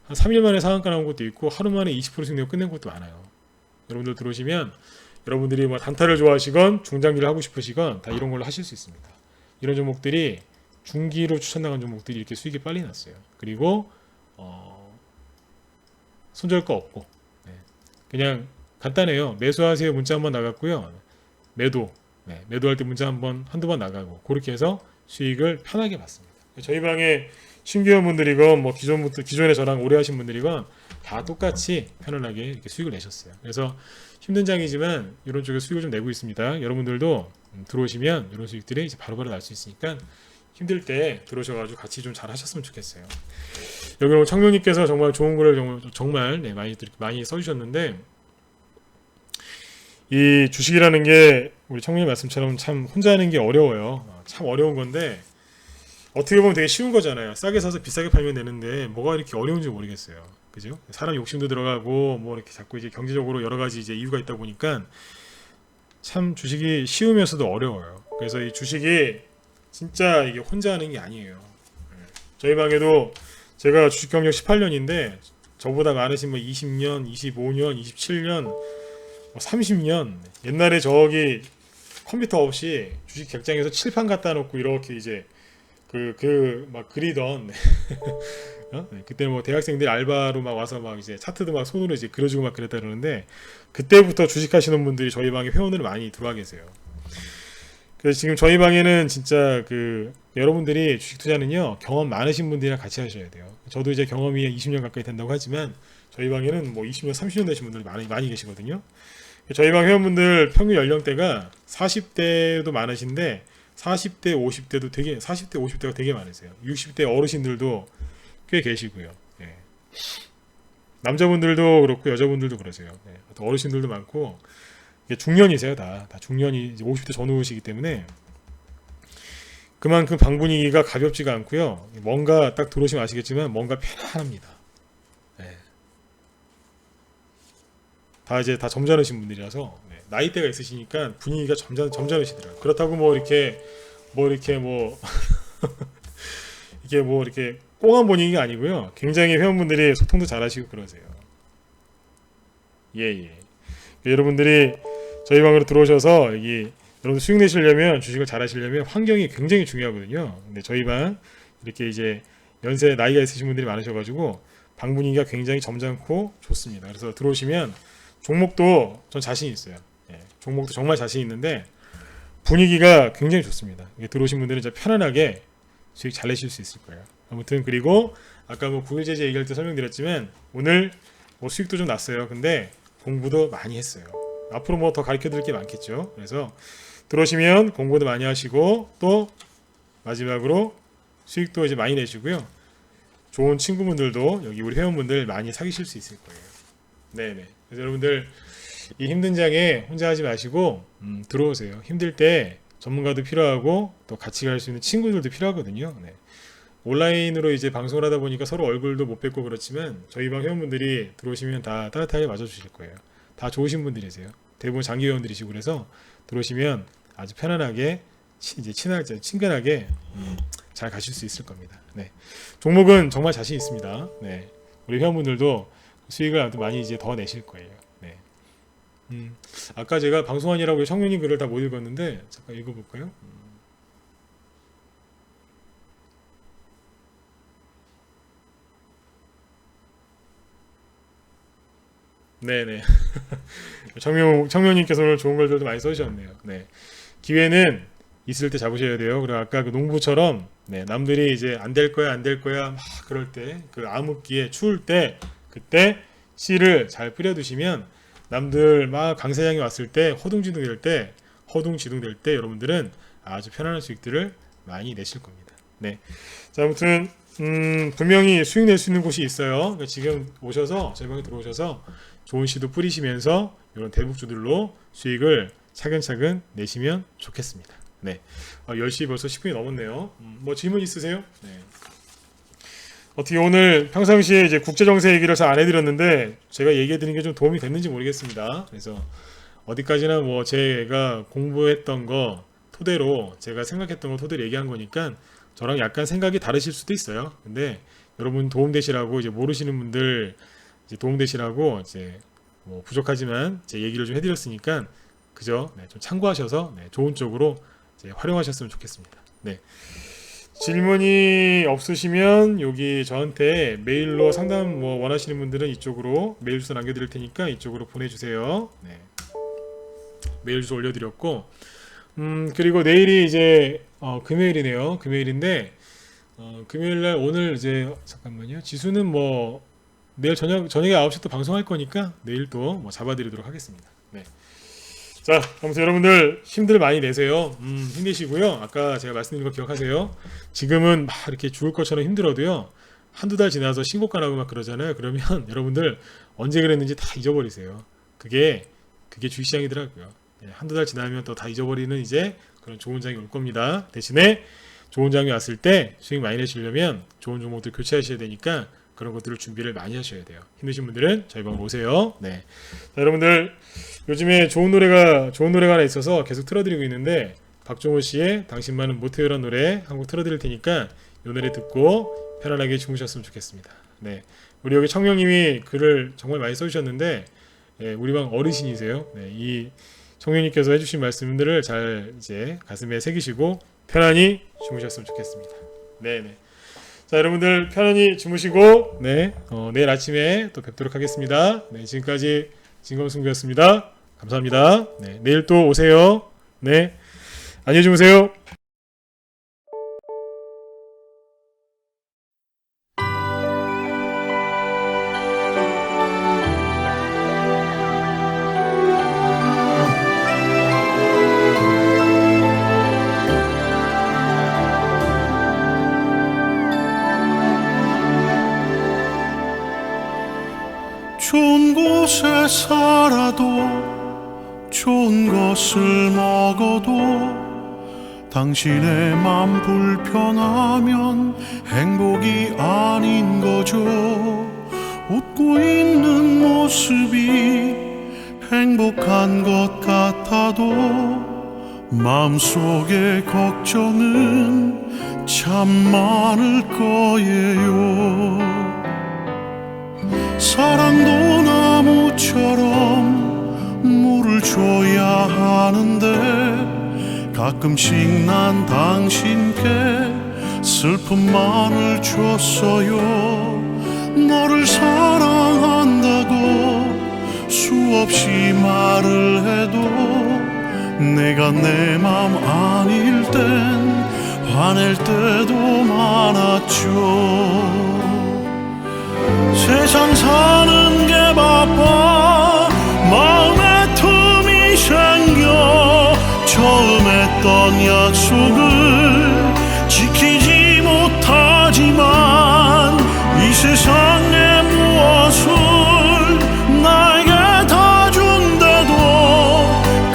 한 3일 만에 상한가 나온 것도 있고 하루 만에 20% 수익 내고 끝낸 것도 많아요. 여러분들 들어오시면 여러분들이 뭐 단타를 좋아하시건 중장기를 하고 싶으시건 다 이런 걸로 하실 수 있습니다. 이런 종목들이 중기로 추천나간 종목들이 이렇게 수익이 빨리 났어요. 그리고 손절 거 없고 네. 그냥 간단해요. 매수하세요 문자 한번 나갔고요. 매도할 때 문자 한두 번 나가고 그렇게 해서 수익을 편하게 받습니다. 저희 방에 신규원분들이건 뭐 기존에 저랑 오래 하신 분들이건 다 똑같이 편안하게 이렇게 수익을 내셨어요. 그래서 힘든 장이지만 이런 쪽에 수익을 좀 내고 있습니다. 여러분들도 들어오시면 이런 수익들이 이제 바로바로 날 수 있으니까 힘들 때 들어오셔가지고 같이 좀 잘 하셨으면 좋겠어요. 여기 오늘 청룡님께서 정말 좋은 글을 정말 네, 많이 써주셨는데 이 주식이라는 게 우리 청룡님 말씀처럼 참 혼자 하는 게 어려워요. 참 어려운 건데 어떻게 보면 되게 쉬운 거잖아요. 싸게 사서 비싸게 팔면 되는데 뭐가 이렇게 어려운지 모르겠어요. 그죠? 사람 욕심도 들어가고 뭐 이렇게 자꾸 이제 경제적으로 여러 가지 이제 이유가 있다 보니까 참 주식이 쉬우면서도 어려워요. 그래서 이 주식이 진짜 이게 혼자 하는 게 아니에요. 저희 방에도 제가 주식 경력 18년인데 저보다 많으신 뭐 20년, 25년, 27년, 30년 옛날에 저기 컴퓨터 없이 주식 객장에서 칠판 갖다 놓고 이렇게 이제 막 그리던 그때 뭐 대학생들 알바로 막 와서 막 이제 차트도 막 손으로 이제 그려주고 막 그랬다 그러는데 그때부터 주식하시는 분들이 저희 방에 회원으로 많이 들어와 계세요. 그래서 지금 저희 방에는 진짜 여러분들이 주식 투자는요 경험 많으신 분들이랑 같이 하셔야 돼요. 저도 이제 경험이 20년 가까이 된다고 하지만 저희 방에는 뭐 20년, 30년 되신 분들 많이 계시거든요. 저희 방 회원분들 평균 연령대가 40대도 많으신데 40대, 50대도 40대, 50대가 되게 많으세요. 60대 어르신들도 꽤 계시고요. 예. 남자분들도 그렇고 여자분들도 그러세요. 예. 어르신들도 많고 중년이세요. 다 중년이 50대 전후시기 때문에 그만큼 방 분위기가 가볍지가 않고요. 뭔가 딱 들어오시면 아시겠지만 뭔가 편안합니다. 예. 다 점잖으신 분들이라서 나이대가 있으시니까 분위기가 점잖으시더라고요. 그렇다고 뭐 이렇게 이게 뭐 이렇게 꽁한 분위기가 아니고요. 굉장히 회원분들이 소통도 잘하시고 그러세요. 예. 여러분들이 저희 방으로 들어오셔서 여기 여러분 수익 내시려면 주식을 잘 하시려면 환경이 굉장히 중요하거든요. 근데 저희 방 이렇게 이제 연세 나이가 있으신 분들이 많으셔가지고 방 분위기가 굉장히 점잖고 좋습니다. 그래서 들어오시면 종목도 전 자신 있어요. 예, 종목도 정말 자신 있는데 분위기가 굉장히 좋습니다. 들어오신 분들은 이제 편안하게 수익 잘 내실 수 있을 거예요. 아무튼 그리고 아까 뭐 구일제재 얘기할 때 설명드렸지만 오늘 뭐 수익도 좀 났어요. 근데 공부도 많이 했어요. 앞으로 뭐 더 가르쳐 드릴 게 많겠죠. 그래서 들어오시면 공부도 많이 하시고 또 마지막으로 수익도 이제 많이 내시고요. 좋은 친구분들도 여기 우리 회원분들 많이 사귀실 수 있을 거예요. 네네. 그래서 여러분들 이 힘든 장에 혼자 하지 마시고 들어오세요. 힘들 때 전문가도 필요하고 또 같이 갈 수 있는 친구들도 필요하거든요. 네. 온라인으로 이제 방송을 하다 보니까 서로 얼굴도 못 뵙고 그렇지만 저희 방 회원분들이 들어오시면 다 따뜻하게 맞아주실 거예요. 다 좋으신 분들이세요. 대부분 장기 회원들이시고 그래서 들어오시면 아주 편안하게 이제 친근하게 잘 가실 수 있을 겁니다. 네. 종목은 정말 자신 있습니다. 네. 우리 회원분들도 수익을 아주 많이 이제 더 내실 거예요. 네. 아까 제가 방송하느라고 청년님 글을 다 못 읽었는데 잠깐 읽어볼까요? 네네. 청년님께서 오늘 좋은 걸들도 많이 써주셨네요. 네. 기회는 있을 때 잡으셔야 돼요. 그리고 아까 그 농부처럼 네, 남들이 이제 안 될 거야 막 그럴 때 그 암흑기에 추울 때 그때 씨를 잘 뿌려두시면 남들 막 강세장이 왔을 때 허둥지둥 될 때 여러분들은 아주 편안한 수익들을 많이 내실 겁니다. 네. 자, 아무튼 분명히 수익 낼 수 있는 곳이 있어요. 그러니까 지금 오셔서 저희 방에 들어오셔서 좋은 씨도 뿌리시면서 이런 대북주들로 수익을 차근차근 내시면 좋겠습니다. 네. 10시 벌써 10분이 넘었네요. 뭐 질문 있으세요? 네. 어떻게 오늘 평상시에 이제 국제정세 얘기를 잘 안 해드렸는데 제가 얘기해드린 게 좀 도움이 됐는지 모르겠습니다. 그래서 어디까지나 뭐 제가 공부했던 거 토대로 제가 생각했던 거 토대로 얘기한 거니까 저랑 약간 생각이 다르실 수도 있어요. 근데 여러분 도움되시라고 이제 모르시는 분들 이제 도움되시라고 이제 뭐 부족하지만 제 얘기를 좀 해드렸으니까 그죠? 네, 좀 참고하셔서 네, 좋은 쪽으로 이제 활용하셨으면 좋겠습니다. 네. 질문이 없으시면 여기 저한테 메일로 상담 뭐 원하시는 분들은 이쪽으로 메일 주소 남겨드릴 테니까 이쪽으로 보내주세요. 네. 메일 주소 올려드렸고 그리고 내일이 이제 금요일이네요. 금요일인데 금요일날 오늘 이제 잠깐만요. 지수는 뭐 내일 저녁에 9시 또 방송할 거니까 내일 또 뭐 잡아드리도록 하겠습니다. 네. 자, 아무튼 여러분들 힘들 많이 내세요. 힘내시고요. 아까 제가 말씀드린 거 기억하세요. 지금은 막 이렇게 죽을 것처럼 힘들어도요. 한두 달 지나서 신고가 나고 막 그러잖아요. 그러면 여러분들 언제 그랬는지 다 잊어버리세요. 그게 주식시장이더라고요. 네, 한두 달 지나면 또 다 잊어버리는 이제 그런 좋은 장이 올 겁니다. 대신에 좋은 장이 왔을 때 수익 많이 내시려면 좋은 종목들 교체하셔야 되니까 그런 것들을 준비를 많이 하셔야 돼요. 힘드신 분들은 저희 방으로 오세요. 네. 자, 여러분들 요즘에 좋은 노래가 하나 있어서 계속 틀어드리고 있는데 박종호 씨의 당신만은 못해요라는 노래 한 곡 틀어드릴 테니까 이 노래 듣고 편안하게 주무셨으면 좋겠습니다. 네. 우리 여기 청룡님이 글을 정말 많이 써주셨는데 네, 우리 방 어르신이세요. 네, 이 청룡님께서 해주신 말씀들을 잘 이제 가슴에 새기시고 편안히 주무셨으면 좋겠습니다. 네네. 자, 여러분들 편안히 주무시고 네, 내일 아침에 또 뵙도록 하겠습니다. 네, 지금까지 진검승부였습니다. 감사합니다. 네, 내일 또 오세요. 네, 안녕히 주무세요. 좋은 곳에 살아도 좋은 것을 먹어도 당신의 맘 불편하면 행복이 아닌 거죠. 웃고 있는 모습이 행복한 것 같아도 마음속에 걱정은 참 많을 거예요. 사랑도 나무처럼 물을 줘야 하는데 가끔씩 난 당신께 슬픔만을 줬어요. 너를 사랑한다고 수없이 말을 해도 내가 내 맘 아닐 땐 화낼 때도 많았죠. 세상 사는 게 바빠 마음에 틈이 생겨 처음 했던 약속을 지키지 못하지만 이 세상에 무엇을 나에게 다 준대도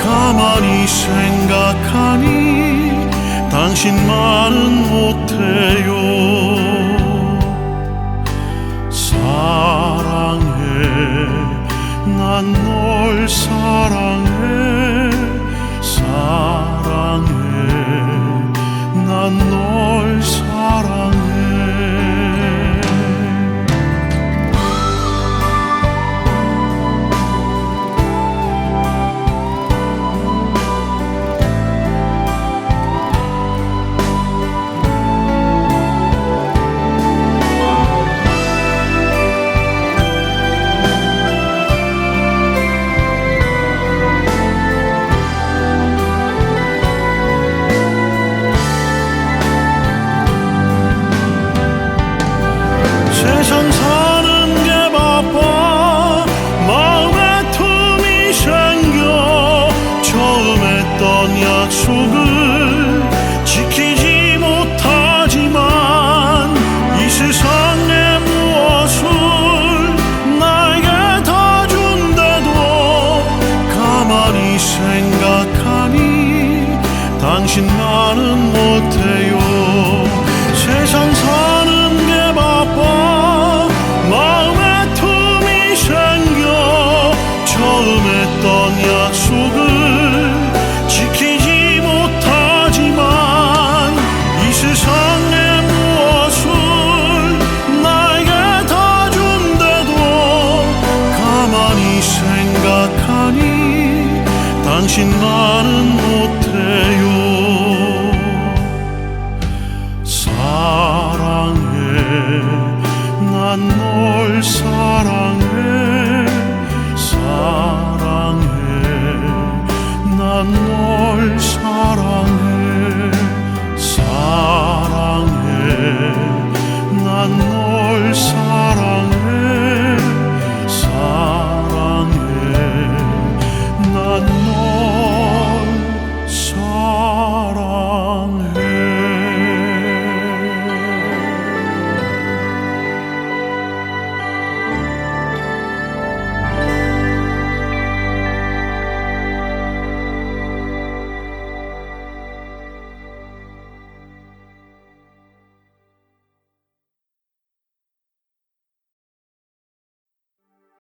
가만히 생각하니 당신만은 못해요. 사랑해, 난 널 사랑해. 사랑해, 난 널 사랑해. 세상 사는 게 바빠 마음에 틈이 생겨 처음 했던 약속을 지키지 못하지만 이 세상에 무엇을 나에게 다 준대도 가만히 생각하니 당신만은 못해요. 세상 사는 게 바빠 마음에 틈이 생겨 처음 했던 약속을 지키지 못하지만 이 세상에 무엇을 나에게 다 준대도 가만히 생각하니 당신만은 못해요. 사랑해, 난 널 사랑해. 사랑해, 난 널 사랑해. 사랑해, 난 널 사랑해.